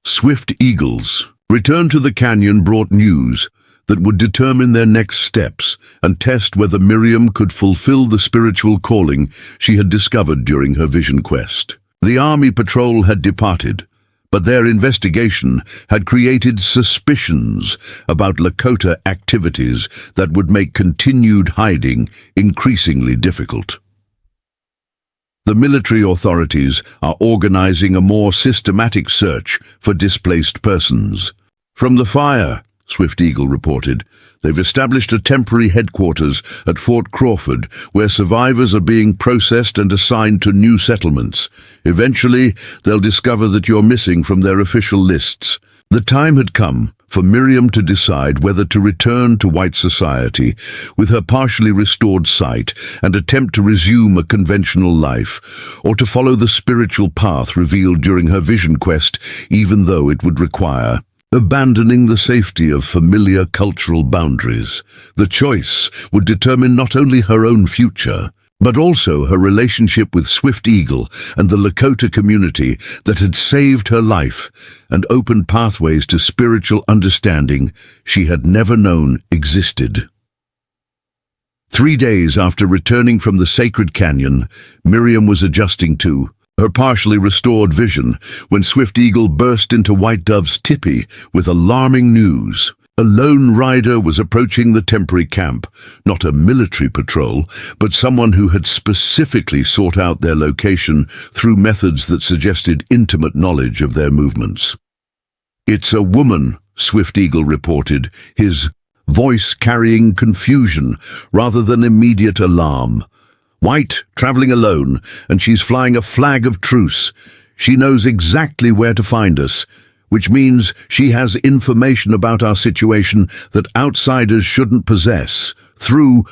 Swift eagles returned to the canyon brought news that would determine their next steps and test whether Miriam could fulfill the spiritual calling she had discovered during her vision quest. The army patrol had departed, but their investigation had created suspicions about Lakota activities that would make continued hiding increasingly difficult. The military authorities are organizing a more systematic search for displaced persons. From the fire, Swift Eagle reported, they've established a temporary headquarters at Fort Crawford where survivors are being processed and assigned to new settlements. Eventually, they'll discover that you're missing from their official lists. The time had come for Miriam to decide whether to return to white society with her partially restored sight and attempt to resume a conventional life, or to follow the spiritual path revealed during her vision quest, even though it would require abandoning the safety of familiar cultural boundaries. The choice would determine not only her own future, but also her relationship with Swift Eagle and the Lakota community that had saved her life and opened pathways to spiritual understanding she had never known existed. 3 days after returning from the sacred canyon, Miriam was adjusting to her partially restored vision when Swift Eagle burst into White Dove's tipi with alarming news. A lone rider was approaching the temporary camp, not a military patrol, but someone who had specifically sought out their location through methods that suggested intimate knowledge of their movements. "It's a woman," Swift Eagle reported, his voice carrying confusion rather than immediate alarm. "White, traveling alone, and she's flying a flag of truce. She knows exactly where to find us, which means she has information about our situation that outsiders shouldn't possess." Through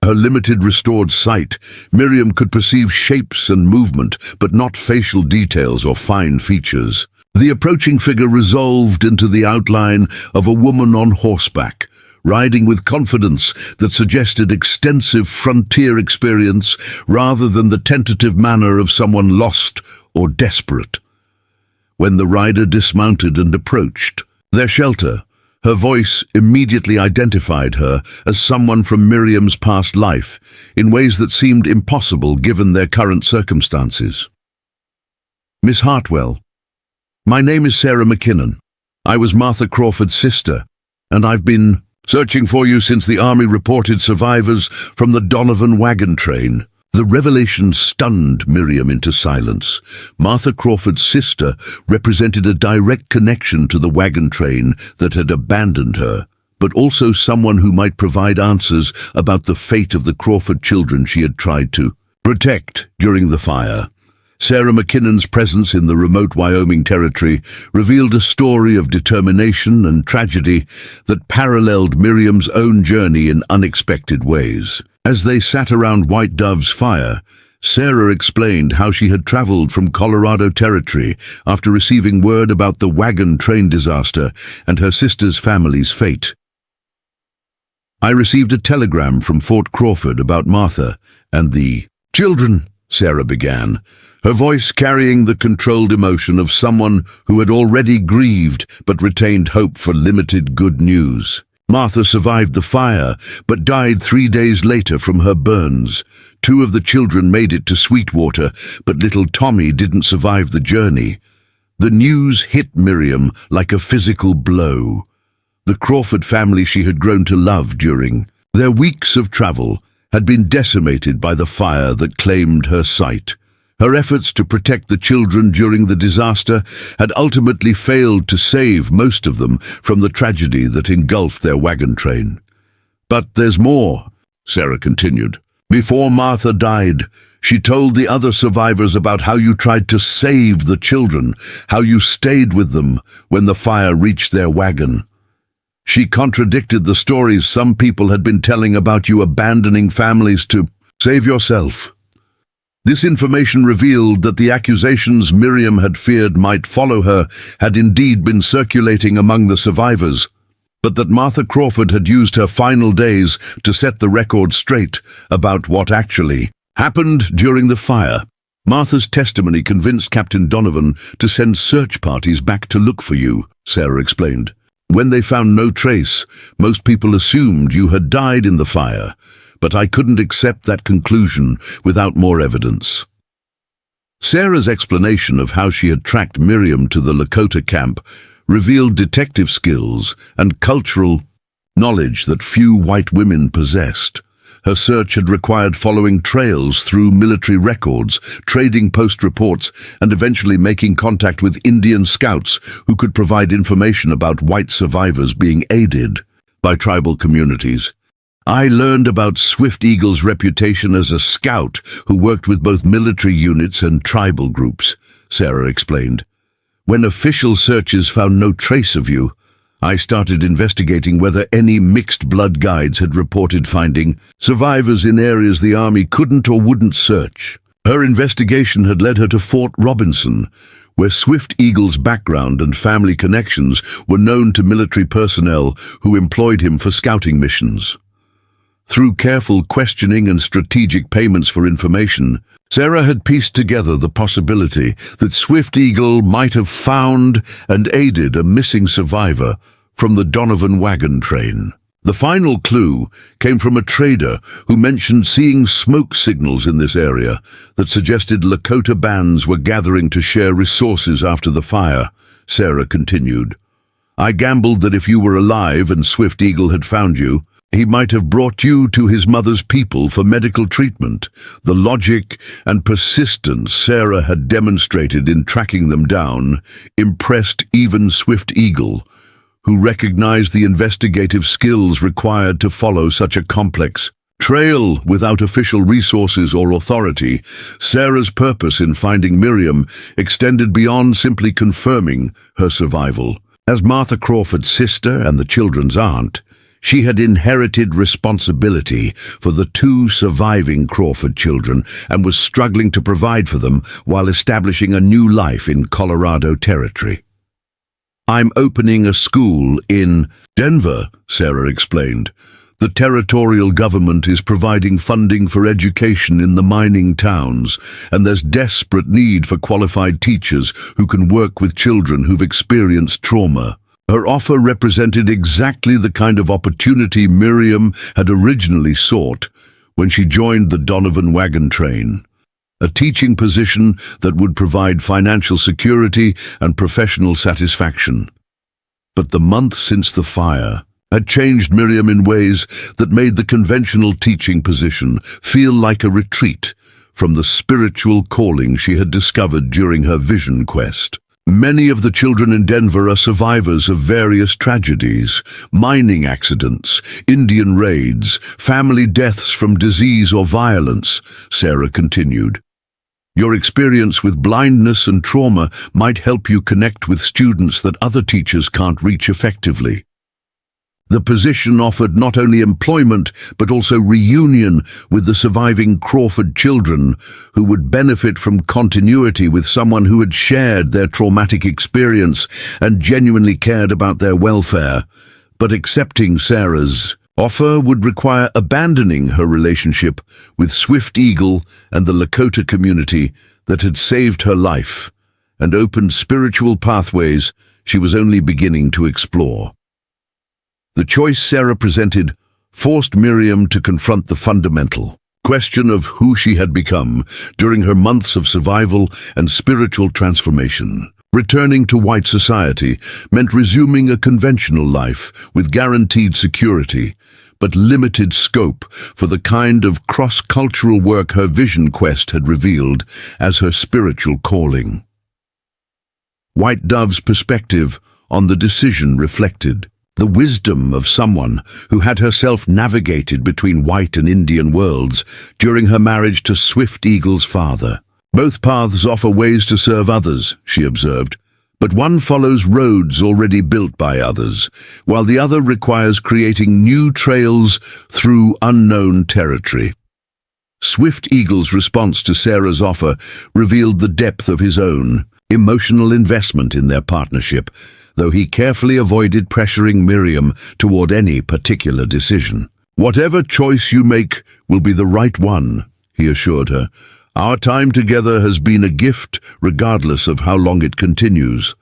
her limited restored sight, Miriam could perceive shapes and movement, but not facial details or fine features. The approaching figure resolved into the outline of a woman on horseback, riding with confidence that suggested extensive frontier experience rather than the tentative manner of someone lost or desperate. When the rider dismounted and approached their shelter, her voice immediately identified her as someone from Miriam's past life in ways that seemed impossible given their current circumstances. "Miss Hartwell, my name is Sarah McKinnon. I was Martha Crawford's sister, and I've been searching for you since the army reported survivors from the Donovan wagon train." The revelation stunned Miriam into silence. Martha Crawford's sister represented a direct connection to the wagon train that had abandoned her, but also someone who might provide answers about the fate of the Crawford children she had tried to protect during the fire. Sarah McKinnon's presence in the remote Wyoming territory revealed a story of determination and tragedy that paralleled Miriam's own journey in unexpected ways. As they sat around White Dove's fire, Sarah explained how she had traveled from Colorado Territory after receiving word about the wagon train disaster and her sister's family's fate. "I received a telegram from Fort Crawford about Martha and the children," Sarah began, her voice carrying the controlled emotion of someone who had already grieved but retained hope for limited good news. "Martha survived the fire, but died 3 days later from her burns. 2 of the children made it to Sweetwater, but little Tommy didn't survive the journey. The news hit Miriam like a physical blow. The Crawford family she had grown to love during their weeks of travel had been decimated by the fire that claimed her sight. Her efforts to protect the children during the disaster had ultimately failed to save most of them from the tragedy that engulfed their wagon train. "But there's more," Sarah continued. "Before Martha died, she told the other survivors about how you tried to save the children, how you stayed with them when the fire reached their wagon. She contradicted the stories some people had been telling about you abandoning families to save yourself." This information revealed that the accusations Miriam had feared might follow her had indeed been circulating among the survivors, but that Martha Crawford had used her final days to set the record straight about what actually happened during the fire. "Martha's testimony convinced Captain Donovan to send search parties back to look for you," Sarah explained. "When they found no trace, most people assumed you had died in the fire, but I couldn't accept that conclusion without more evidence." Sarah's explanation of how she had tracked Miriam to the Lakota camp revealed detective skills and cultural knowledge that few white women possessed. Her search had required following trails through military records, trading post reports, and eventually making contact with Indian scouts who could provide information about white survivors being aided by tribal communities. "I learned about Swift Eagle's reputation as a scout who worked with both military units and tribal groups," Sarah explained. "When official searches found no trace of you, I started investigating whether any mixed blood guides had reported finding survivors in areas the Army couldn't or wouldn't search." Her investigation had led her to Fort Robinson, where Swift Eagle's background and family connections were known to military personnel who employed him for scouting missions. Through careful questioning and strategic payments for information, Sarah had pieced together the possibility that Swift Eagle might have found and aided a missing survivor from the Donovan wagon train. The final clue came from a trader who mentioned seeing smoke signals in this area that suggested Lakota bands were gathering to share resources after the fire, Sarah continued. "I gambled that if you were alive and Swift Eagle had found you, he might have brought you to his mother's people for medical treatment." The logic and persistence Sarah had demonstrated in tracking them down impressed even Swift Eagle, who recognized the investigative skills required to follow such a complex trail without official resources or authority. Sarah's purpose in finding Miriam extended beyond simply confirming her survival. As Martha Crawford's sister and the children's aunt, she had inherited responsibility for the two surviving Crawford children and was struggling to provide for them while establishing a new life in Colorado Territory. "I'm opening a school in Denver," Sarah explained. "The territorial government is providing funding for education in the mining towns, and there's desperate need for qualified teachers who can work with children who've experienced trauma." Her offer represented exactly the kind of opportunity Miriam had originally sought when she joined the Donovan wagon train, a teaching position that would provide financial security and professional satisfaction. But the months since the fire had changed Miriam in ways that made the conventional teaching position feel like a retreat from the spiritual calling she had discovered during her vision quest. Many of the children in Denver are survivors of various tragedies: mining accidents, Indian raids, family deaths from disease or violence, Sarah continued. "Your experience with blindness and trauma might help you connect with students that other teachers can't reach effectively." The position offered not only employment, but also reunion with the surviving Crawford children, who would benefit from continuity with someone who had shared their traumatic experience and genuinely cared about their welfare. But accepting Sarah's offer would require abandoning her relationship with Swift Eagle and the Lakota community that had saved her life and opened spiritual pathways she was only beginning to explore. The choice Sarah presented forced Miriam to confront the fundamental question of who she had become during her months of survival and spiritual transformation. Returning to white society meant resuming a conventional life with guaranteed security, but limited scope for the kind of cross-cultural work her vision quest had revealed as her spiritual calling. White Dove's perspective on the decision reflected the wisdom of someone who had herself navigated between white and Indian worlds during her marriage to Swift Eagle's father. Both paths offer ways to serve others, she observed, but one follows roads already built by others, while the other requires creating new trails through unknown territory. Swift Eagle's response to Sarah's offer revealed the depth of his own emotional investment in their partnership, though he carefully avoided pressuring Miriam toward any particular decision. "Whatever choice you make will be the right one," he assured her. "Our time together has been a gift, regardless of how long it continues."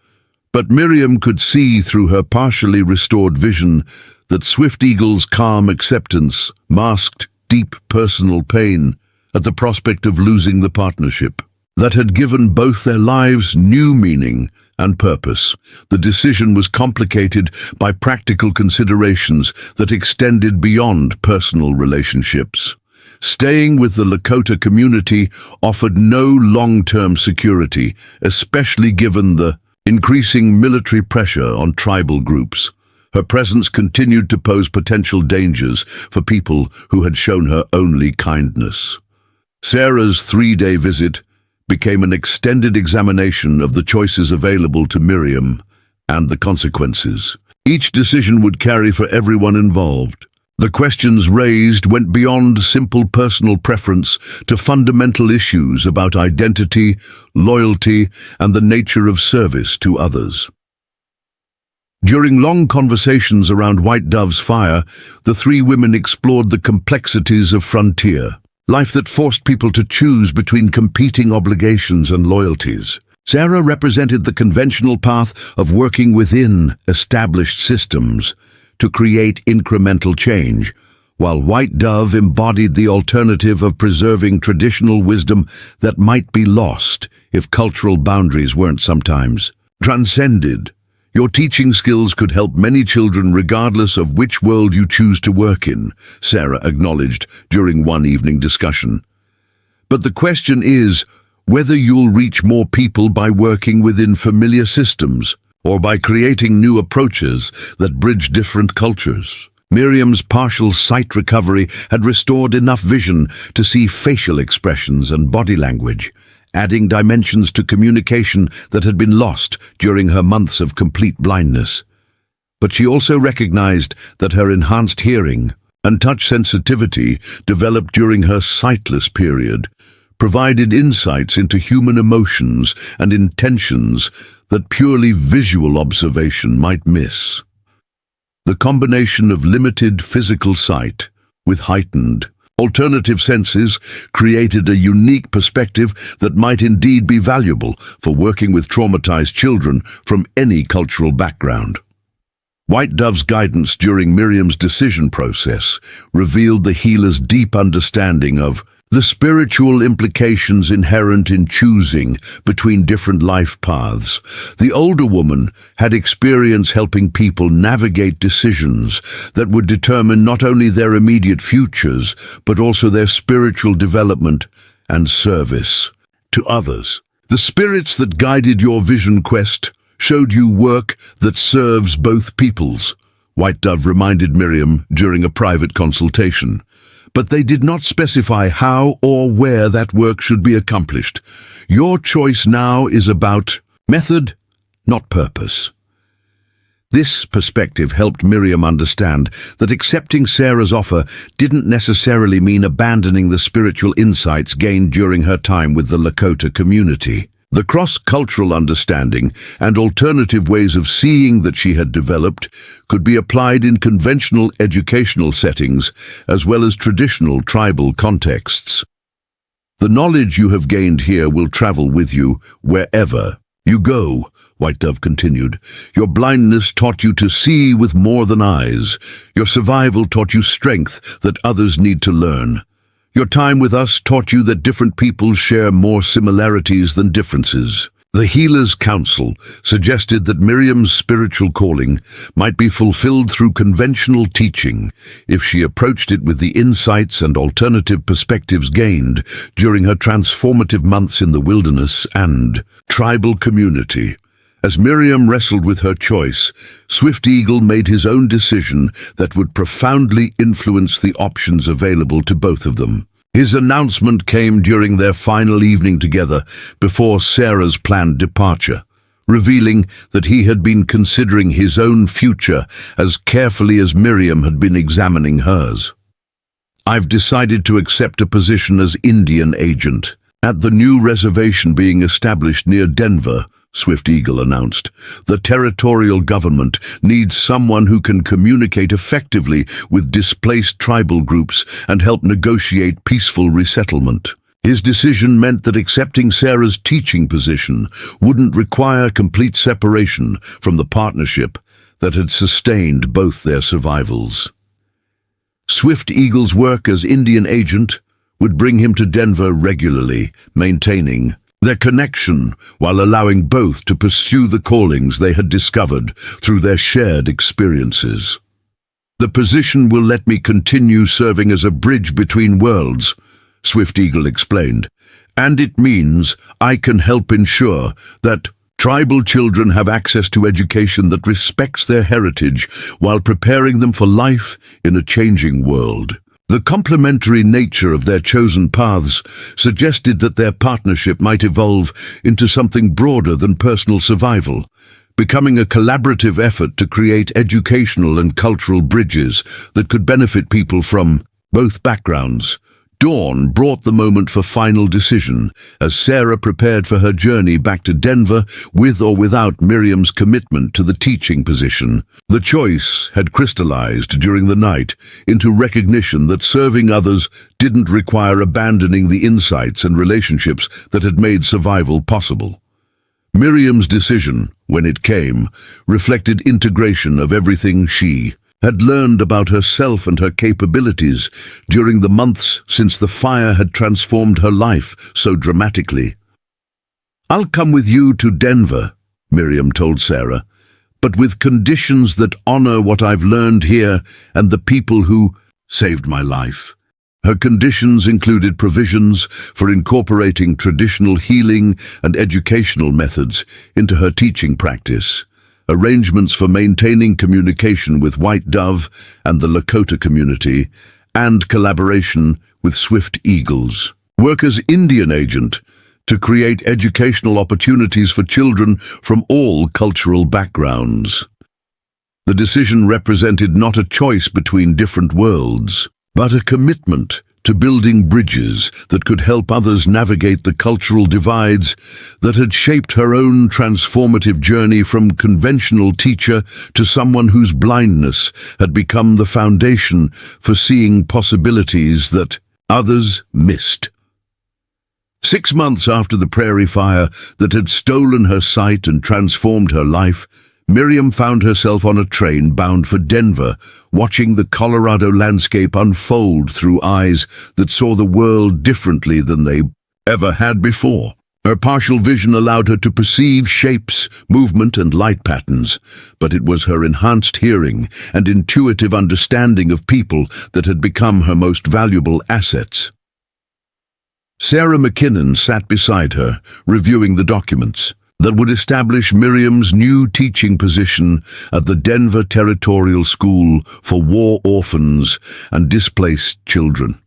But Miriam could see through her partially restored vision that Swift Eagle's calm acceptance masked deep personal pain at the prospect of losing the partnership that had given both their lives new meaning and purpose. The decision was complicated by practical considerations that extended beyond personal relationships. Staying with the Lakota community offered no long-term security, especially given the increasing military pressure on tribal groups. Her presence continued to pose potential dangers for people who had shown her only kindness. Sarah's 3-day visit became an extended examination of the choices available to Miriam and the consequences each decision would carry for everyone involved. The questions raised went beyond simple personal preference to fundamental issues about identity, loyalty, and the nature of service to others. During long conversations around White Dove's fire, the three women explored the complexities of frontier life that forced people to choose between competing obligations and loyalties. Sarah represented the conventional path of working within established systems to create incremental change, while White Dove embodied the alternative of preserving traditional wisdom that might be lost if cultural boundaries weren't sometimes transcended. "Your teaching skills could help many children regardless of which world you choose to work in," Sarah acknowledged during one evening discussion. "But the question is whether you'll reach more people by working within familiar systems or by creating new approaches that bridge different cultures." Miriam's partial sight recovery had restored enough vision to see facial expressions and body language, adding dimensions to communication that had been lost during her months of complete blindness. But she also recognized that her enhanced hearing and touch sensitivity, developed during her sightless period, provided insights into human emotions and intentions that purely visual observation might miss. The combination of limited physical sight with heightened alternative senses created a unique perspective that might indeed be valuable for working with traumatized children from any cultural background. White Dove's guidance during Miriam's decision process revealed the healer's deep understanding of the spiritual implications inherent in choosing between different life paths. The older woman had experience helping people navigate decisions that would determine not only their immediate futures, but also their spiritual development and service to others. "The spirits that guided your vision quest showed you work that serves both peoples," White Dove reminded Miriam during a private consultation. "But they did not specify how or where that work should be accomplished. Your choice now is about method, not purpose." This perspective helped Miriam understand that accepting Sarah's offer didn't necessarily mean abandoning the spiritual insights gained during her time with the Lakota community. The cross-cultural understanding and alternative ways of seeing that she had developed could be applied in conventional educational settings as well as traditional tribal contexts. "The knowledge you have gained here will travel with you wherever you go," White Dove continued. "Your blindness taught you to see with more than eyes. Your survival taught you strength that others need to learn. Your time with us taught you that different peoples share more similarities than differences. The Healer's Council suggested that Miriam's spiritual calling might be fulfilled through conventional teaching if she approached it with the insights and alternative perspectives gained during her transformative months in the wilderness and tribal community. As Miriam wrestled with her choice, Swift Eagle made his own decision that would profoundly influence the options available to both of them. His announcement came during their final evening together before Sarah's planned departure, revealing that he had been considering his own future as carefully as Miriam had been examining hers. "I've decided to accept a position as Indian agent at the new reservation being established near Denver," Swift Eagle announced. "The territorial government needs someone who can communicate effectively with displaced tribal groups and help negotiate peaceful resettlement." His decision meant that accepting Sarah's teaching position wouldn't require complete separation from the partnership that had sustained both their survivals. Swift Eagle's work as Indian agent would bring him to Denver regularly, maintaining their connection while allowing both to pursue the callings they had discovered through their shared experiences. "The position will let me continue serving as a bridge between worlds," Swift Eagle explained, "and it means I can help ensure that tribal children have access to education that respects their heritage while preparing them for life in a changing world." The complementary nature of their chosen paths suggested that their partnership might evolve into something broader than personal survival, becoming a collaborative effort to create educational and cultural bridges that could benefit people from both backgrounds. Dawn brought the moment for final decision as Sarah prepared for her journey back to Denver with or without Miriam's commitment to the teaching position. The choice had crystallized during the night into recognition that serving others didn't require abandoning the insights and relationships that had made survival possible. Miriam's decision, when it came, reflected integration of everything she had learned about herself and her capabilities during the months since the fire had transformed her life so dramatically. "I'll come with you to Denver," Miriam told Sarah, "but with conditions that honor what I've learned here and the people who saved my life." Her conditions included provisions for incorporating traditional healing and educational methods into her teaching practice, arrangements for maintaining communication with White Dove and the Lakota community, and collaboration with Swift Eagles. Work as Indian agent to create educational opportunities for children from all cultural backgrounds. The decision represented not a choice between different worlds, but a commitment to building bridges that could help others navigate the cultural divides that had shaped her own transformative journey from conventional teacher to someone whose blindness had become the foundation for seeing possibilities that others missed. 6 months after the Prairie fire that had stolen her sight and transformed her life, Miriam found herself on a train bound for Denver, watching the Colorado landscape unfold through eyes that saw the world differently than they ever had before. Her partial vision allowed her to perceive shapes, movement, and light patterns, but it was her enhanced hearing and intuitive understanding of people that had become her most valuable assets. Sarah McKinnon sat beside her, reviewing the documents that would establish Miriam's new teaching position at the Denver Territorial School for War Orphans and Displaced Children.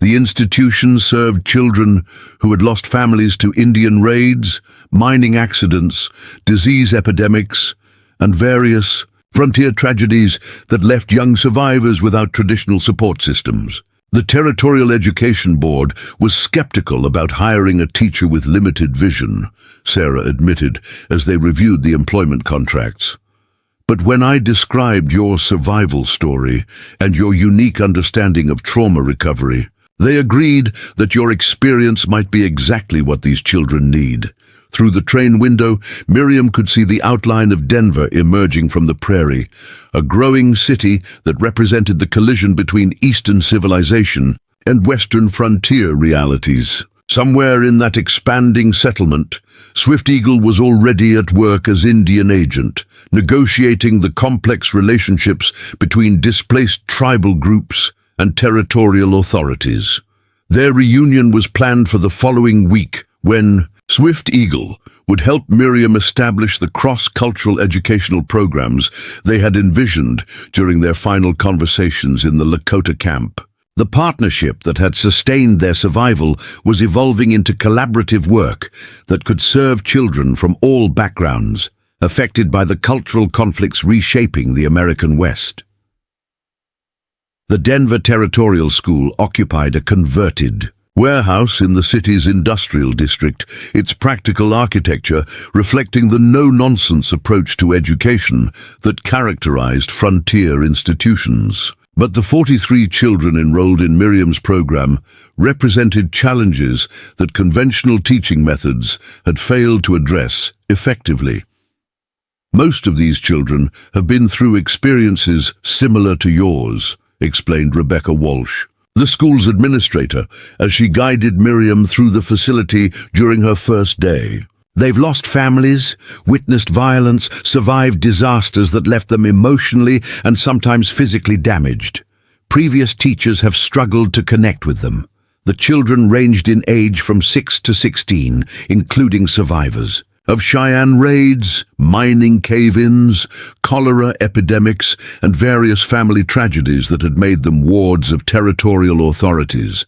The institution served children who had lost families to Indian raids, mining accidents, disease epidemics, and various frontier tragedies that left young survivors without traditional support systems. The Territorial Education Board was skeptical about hiring a teacher with limited vision, Sarah admitted as they reviewed the employment contracts. "But when I described your survival story and your unique understanding of trauma recovery, they agreed that your experience might be exactly what these children need." Through the train window, Miriam could see the outline of Denver emerging from the Prairie, a growing city that represented the collision between Eastern civilization and Western frontier realities. Somewhere in that expanding settlement, Swift Eagle was already at work as Indian agent, negotiating the complex relationships between displaced tribal groups and territorial authorities. Their reunion was planned for the following week when Swift Eagle would help Miriam establish the cross-cultural educational programs they had envisioned during their final conversations in the Lakota camp. The partnership that had sustained their survival was evolving into collaborative work that could serve children from all backgrounds, affected by the cultural conflicts reshaping the American West. The Denver Territorial School occupied a converted warehouse in the city's industrial district, its practical architecture reflecting the no-nonsense approach to education that characterized frontier institutions. But the 43 children enrolled in Miriam's program represented challenges that conventional teaching methods had failed to address effectively. Most of these children have been through experiences similar to yours, explained Rebecca Walsh, the school's administrator, as she guided Miriam through the facility during her first day. They've lost families, witnessed violence, survived disasters that left them emotionally and sometimes physically damaged. Previous teachers have struggled to connect with them. The children ranged in age from 6 to 16, including survivors of Cheyenne raids, mining cave-ins, cholera epidemics, and various family tragedies that had made them wards of territorial authorities.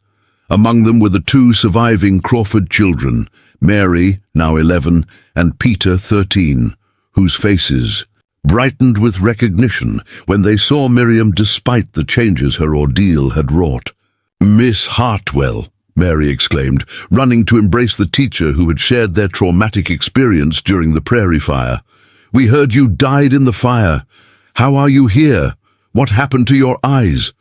Among them were the 2 surviving Crawford children, Mary, now 11, and Peter, 13, whose faces brightened with recognition when they saw Miriam despite the changes her ordeal had wrought. "Miss Hartwell," Mary exclaimed, running to embrace the teacher who had shared their traumatic experience during the Prairie fire. "We heard you died in the fire. How are you here? What happened to your eyes?"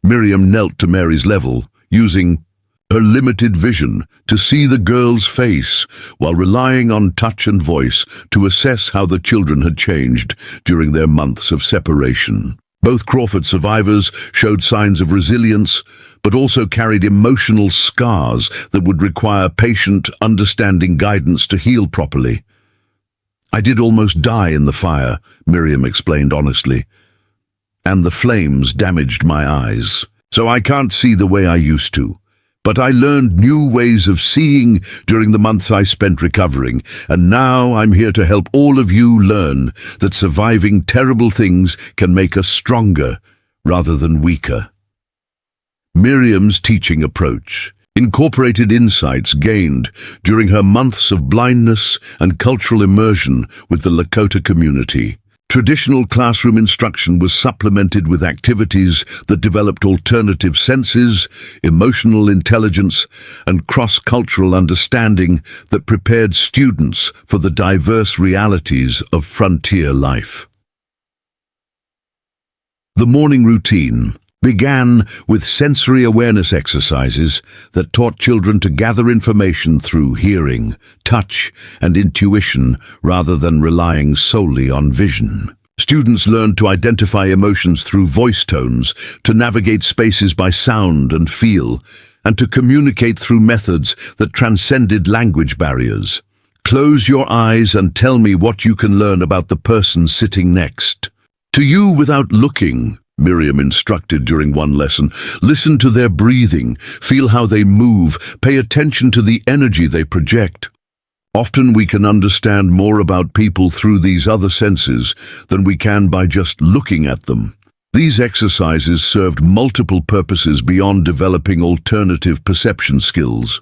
Miriam knelt to Mary's level, using her limited vision to see the girl's face, while relying on touch and voice to assess how the children had changed during their months of separation. Both Crawford survivors showed signs of resilience, but also carried emotional scars that would require patient, understanding guidance to heal properly. "I did almost die in the fire," Miriam explained honestly, "and the flames damaged my eyes, so I can't see the way I used to. But I learned new ways of seeing during the months I spent recovering, and now I'm here to help all of you learn that surviving terrible things can make us stronger rather than weaker." Miriam's teaching approach incorporated insights gained during her months of blindness and cultural immersion with the Lakota community. Traditional classroom instruction was supplemented with activities that developed alternative senses, emotional intelligence, and cross-cultural understanding that prepared students for the diverse realities of frontier life. The morning routine began with sensory awareness exercises that taught children to gather information through hearing, touch, and intuition rather than relying solely on vision. Students learned to identify emotions through voice tones, to navigate spaces by sound and feel, and to communicate through methods that transcended language barriers. "Close your eyes and tell me what you can learn about the person sitting next to you without looking," Miriam instructed during one lesson. "Listen to their breathing, feel how they move, pay attention to the energy they project." Often we can understand more about people through these other senses than we can by just looking at them. These exercises served multiple purposes beyond developing alternative perception skills.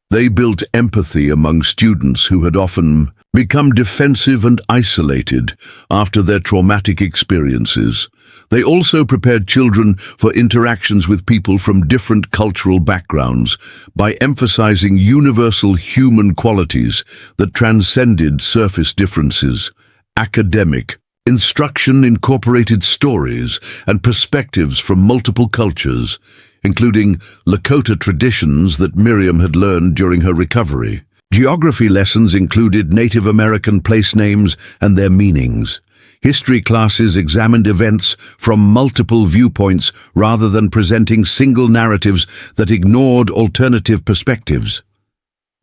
They built empathy among students who had often become defensive and isolated after their traumatic experiences. They also prepared children for interactions with people from different cultural backgrounds by emphasizing universal human qualities that transcended surface differences. Academic instruction incorporated stories and perspectives from multiple cultures, including Lakota traditions that Miriam had learned during her recovery. Geography lessons included Native American place names and their meanings. History classes examined events from multiple viewpoints rather than presenting single narratives that ignored alternative perspectives.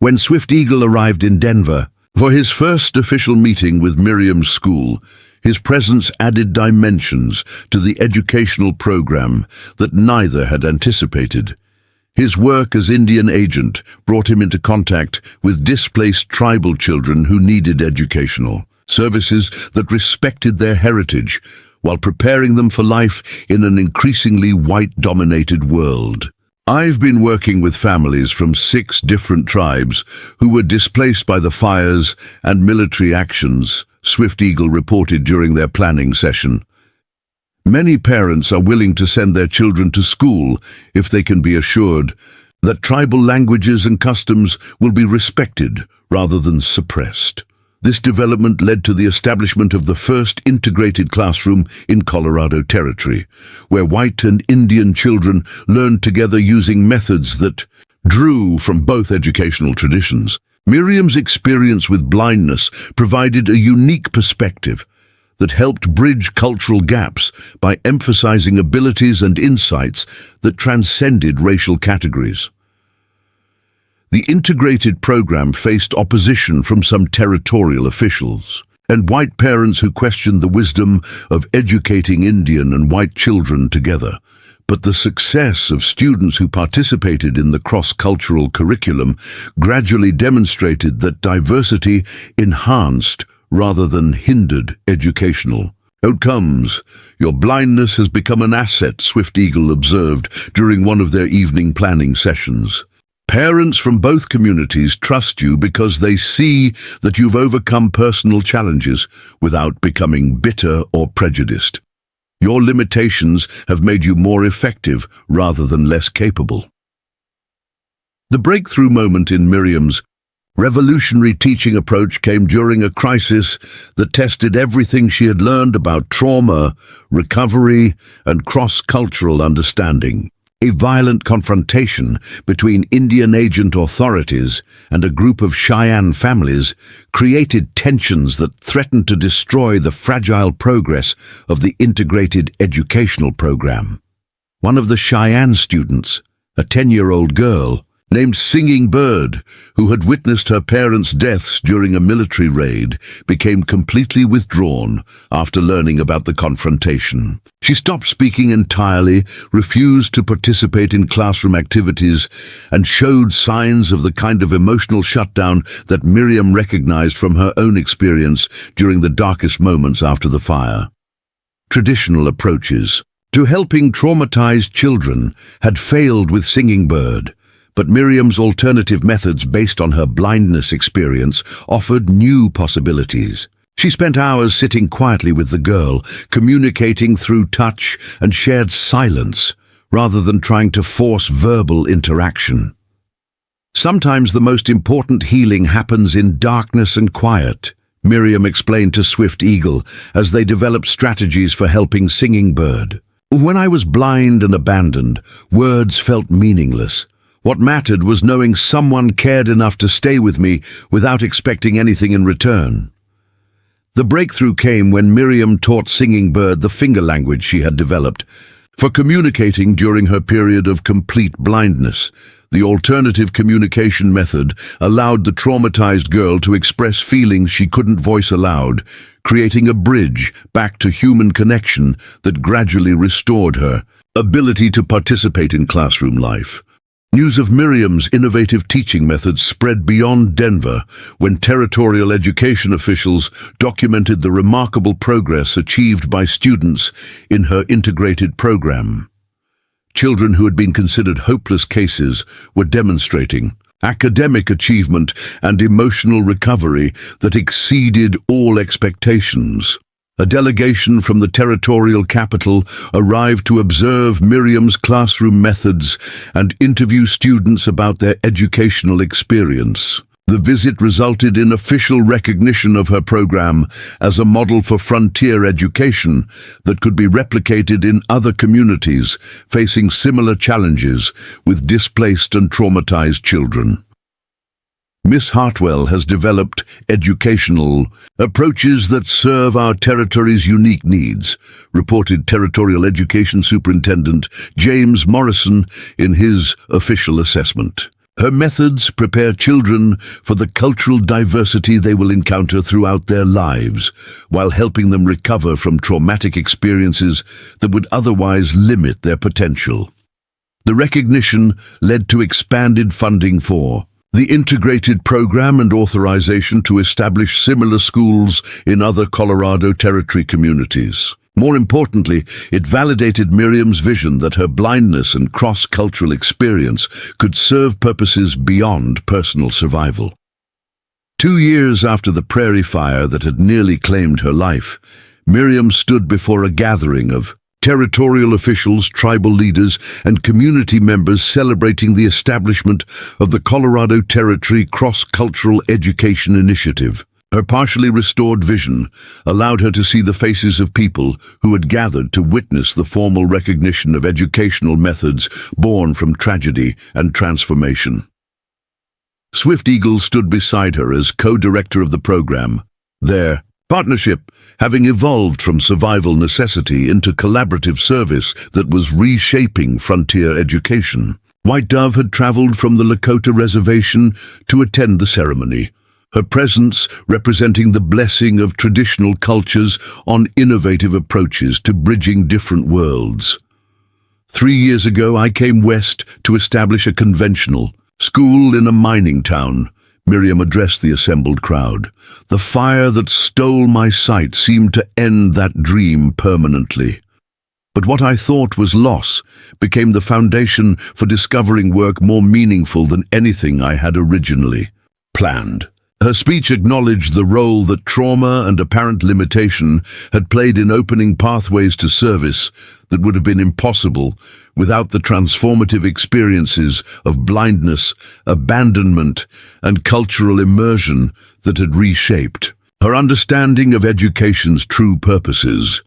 When Swift Eagle arrived in Denver for his first official meeting with Miriam's school, his presence added dimensions to the educational program that neither had anticipated. His work as Indian agent brought him into contact with displaced tribal children who needed educational services that respected their heritage while preparing them for life in an increasingly white-dominated world. I've been working with families from 6 different tribes who were displaced by the fires and military actions, Swift Eagle reported during their planning session. Many parents are willing to send their children to school if they can be assured that tribal languages and customs will be respected rather than suppressed. This development led to the establishment of the first integrated classroom in Colorado Territory, where white and Indian children learned together using methods that drew from both educational traditions. Miriam's experience with blindness provided a unique perspective that helped bridge cultural gaps by emphasizing abilities and insights that transcended racial categories. The integrated program faced opposition from some territorial officials and white parents who questioned the wisdom of educating Indian and white children together. But the success of students who participated in the cross-cultural curriculum gradually demonstrated that diversity enhanced rather than hindered educational outcomes. Your blindness has become an asset, Swift Eagle observed during one of their evening planning sessions. Parents from both communities trust you because they see that you've overcome personal challenges without becoming bitter or prejudiced. Your limitations have made you more effective rather than less capable. The breakthrough moment in Miriam's revolutionary teaching approach came during a crisis that tested everything she had learned about trauma, recovery, and cross-cultural understanding. A violent confrontation between Indian agent authorities and a group of Cheyenne families created tensions that threatened to destroy the fragile progress of the integrated educational program. One of the Cheyenne students, a 10-year-old girl, named Singing Bird, who had witnessed her parents' deaths during a military raid, became completely withdrawn after learning about the confrontation. She stopped speaking entirely, refused to participate in classroom activities, and showed signs of the kind of emotional shutdown that Miriam recognized from her own experience during the darkest moments after the fire. Traditional approaches to helping traumatized children had failed with Singing Bird, but Miriam's alternative methods based on her blindness experience offered new possibilities. She spent hours sitting quietly with the girl, communicating through touch and shared silence, rather than trying to force verbal interaction. Sometimes the most important healing happens in darkness and quiet, Miriam explained to Swift Eagle as they developed strategies for helping Singing Bird. When I was blind and abandoned, words felt meaningless. What mattered was knowing someone cared enough to stay with me without expecting anything in return. The breakthrough came when Miriam taught Singing Bird the finger language she had developed for communicating during her period of complete blindness. The alternative communication method allowed the traumatized girl to express feelings she couldn't voice aloud, creating a bridge back to human connection that gradually restored her ability to participate in classroom life. News of Miriam's innovative teaching methods spread beyond Denver when territorial education officials documented the remarkable progress achieved by students in her integrated program. Children who had been considered hopeless cases were demonstrating academic achievement and emotional recovery that exceeded all expectations. A delegation from the territorial capital arrived to observe Miriam's classroom methods and interview students about their educational experience. The visit resulted in official recognition of her program as a model for frontier education that could be replicated in other communities facing similar challenges with displaced and traumatized children. Miss Hartwell has developed educational approaches that serve our territory's unique needs, reported Territorial Education Superintendent James Morrison in his official assessment. Her methods prepare children for the cultural diversity they will encounter throughout their lives, while helping them recover from traumatic experiences that would otherwise limit their potential. The recognition led to expanded funding for the integrated program and authorization to establish similar schools in other Colorado Territory communities. More importantly, it validated Miriam's vision that her blindness and cross-cultural experience could serve purposes beyond personal survival. 2 years after the Prairie fire that had nearly claimed her life, Miriam stood before a gathering of territorial officials, tribal leaders, and community members celebrating the establishment of the Colorado Territory Cross-Cultural Education Initiative. Her partially restored vision allowed her to see the faces of people who had gathered to witness the formal recognition of educational methods born from tragedy and transformation. Swift Eagle stood beside her as co-director of the program, their partnership having evolved from survival necessity into collaborative service that was reshaping frontier education. White Dove had traveled from the Lakota reservation to attend the ceremony, her presence representing the blessing of traditional cultures on innovative approaches to bridging different worlds. 3 years ago, I came west to establish a conventional school in a mining town. Miriam addressed the assembled crowd. The fire that stole my sight seemed to end that dream permanently. But what I thought was loss became the foundation for discovering work more meaningful than anything I had originally planned. Her speech acknowledged the role that trauma and apparent limitation had played in opening pathways to service that would have been impossible without the transformative experiences of blindness, abandonment, and cultural immersion that had reshaped her understanding of education's true purposes.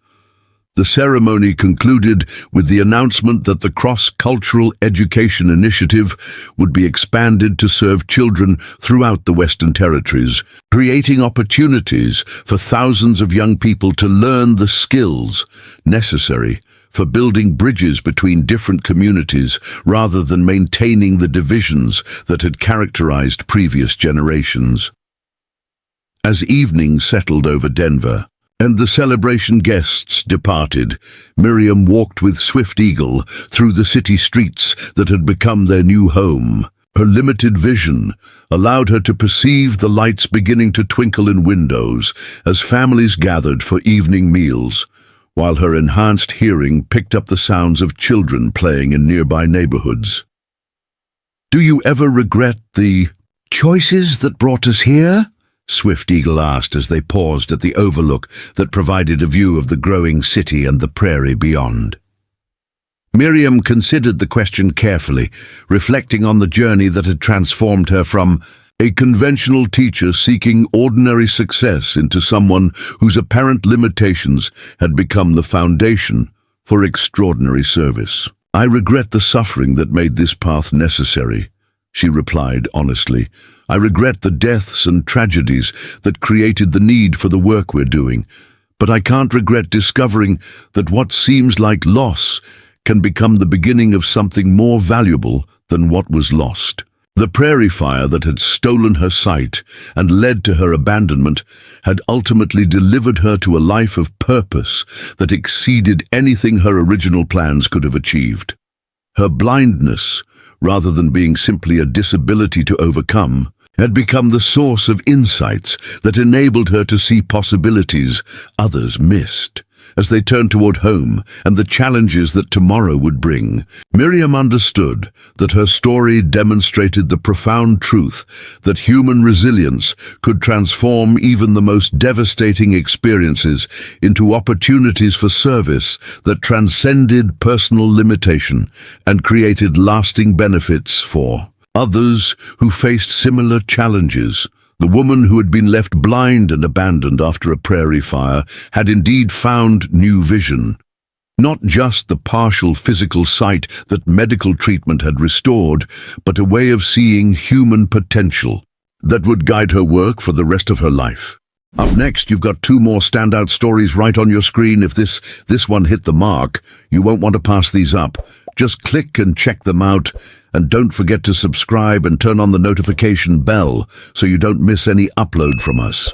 The ceremony concluded with the announcement that the Cross-Cultural Education Initiative would be expanded to serve children throughout the Western Territories, creating opportunities for thousands of young people to learn the skills necessary for building bridges between different communities rather than maintaining the divisions that had characterized previous generations. As evening settled over Denver, and the celebration guests departed, Miriam walked with Swift Eagle through the city streets that had become their new home. Her limited vision allowed her to perceive the lights beginning to twinkle in windows as families gathered for evening meals, while her enhanced hearing picked up the sounds of children playing in nearby neighborhoods. "Do you ever regret the choices that brought us here?" Swift Eagle asked as they paused at the overlook that provided a view of the growing city and the prairie beyond. Miriam considered the question carefully, reflecting on the journey that had transformed her from a conventional teacher seeking ordinary success into someone whose apparent limitations had become the foundation for extraordinary service. "I regret the suffering that made this path necessary," she replied honestly. "I regret the deaths and tragedies that created the need for the work we're doing, but I can't regret discovering that what seems like loss can become the beginning of something more valuable than what was lost." The Prairie fire that had stolen her sight and led to her abandonment had ultimately delivered her to a life of purpose that exceeded anything her original plans could have achieved. Her blindness, rather than being simply a disability to overcome, had become the source of insights that enabled her to see possibilities others missed. As they turned toward home and the challenges that tomorrow would bring, Miriam understood that her story demonstrated the profound truth that human resilience could transform even the most devastating experiences into opportunities for service that transcended personal limitation and created lasting benefits for others who faced similar challenges. The woman who had been left blind and abandoned after a prairie fire had indeed found new vision. Not just the partial physical sight that medical treatment had restored, but a way of seeing human potential that would guide her work for the rest of her life. Up next, you've got 2 more standout stories right on your screen. If this one hit the mark, you won't want to pass these up. Just click and check them out, and don't forget to subscribe and turn on the notification bell so you don't miss any upload from us.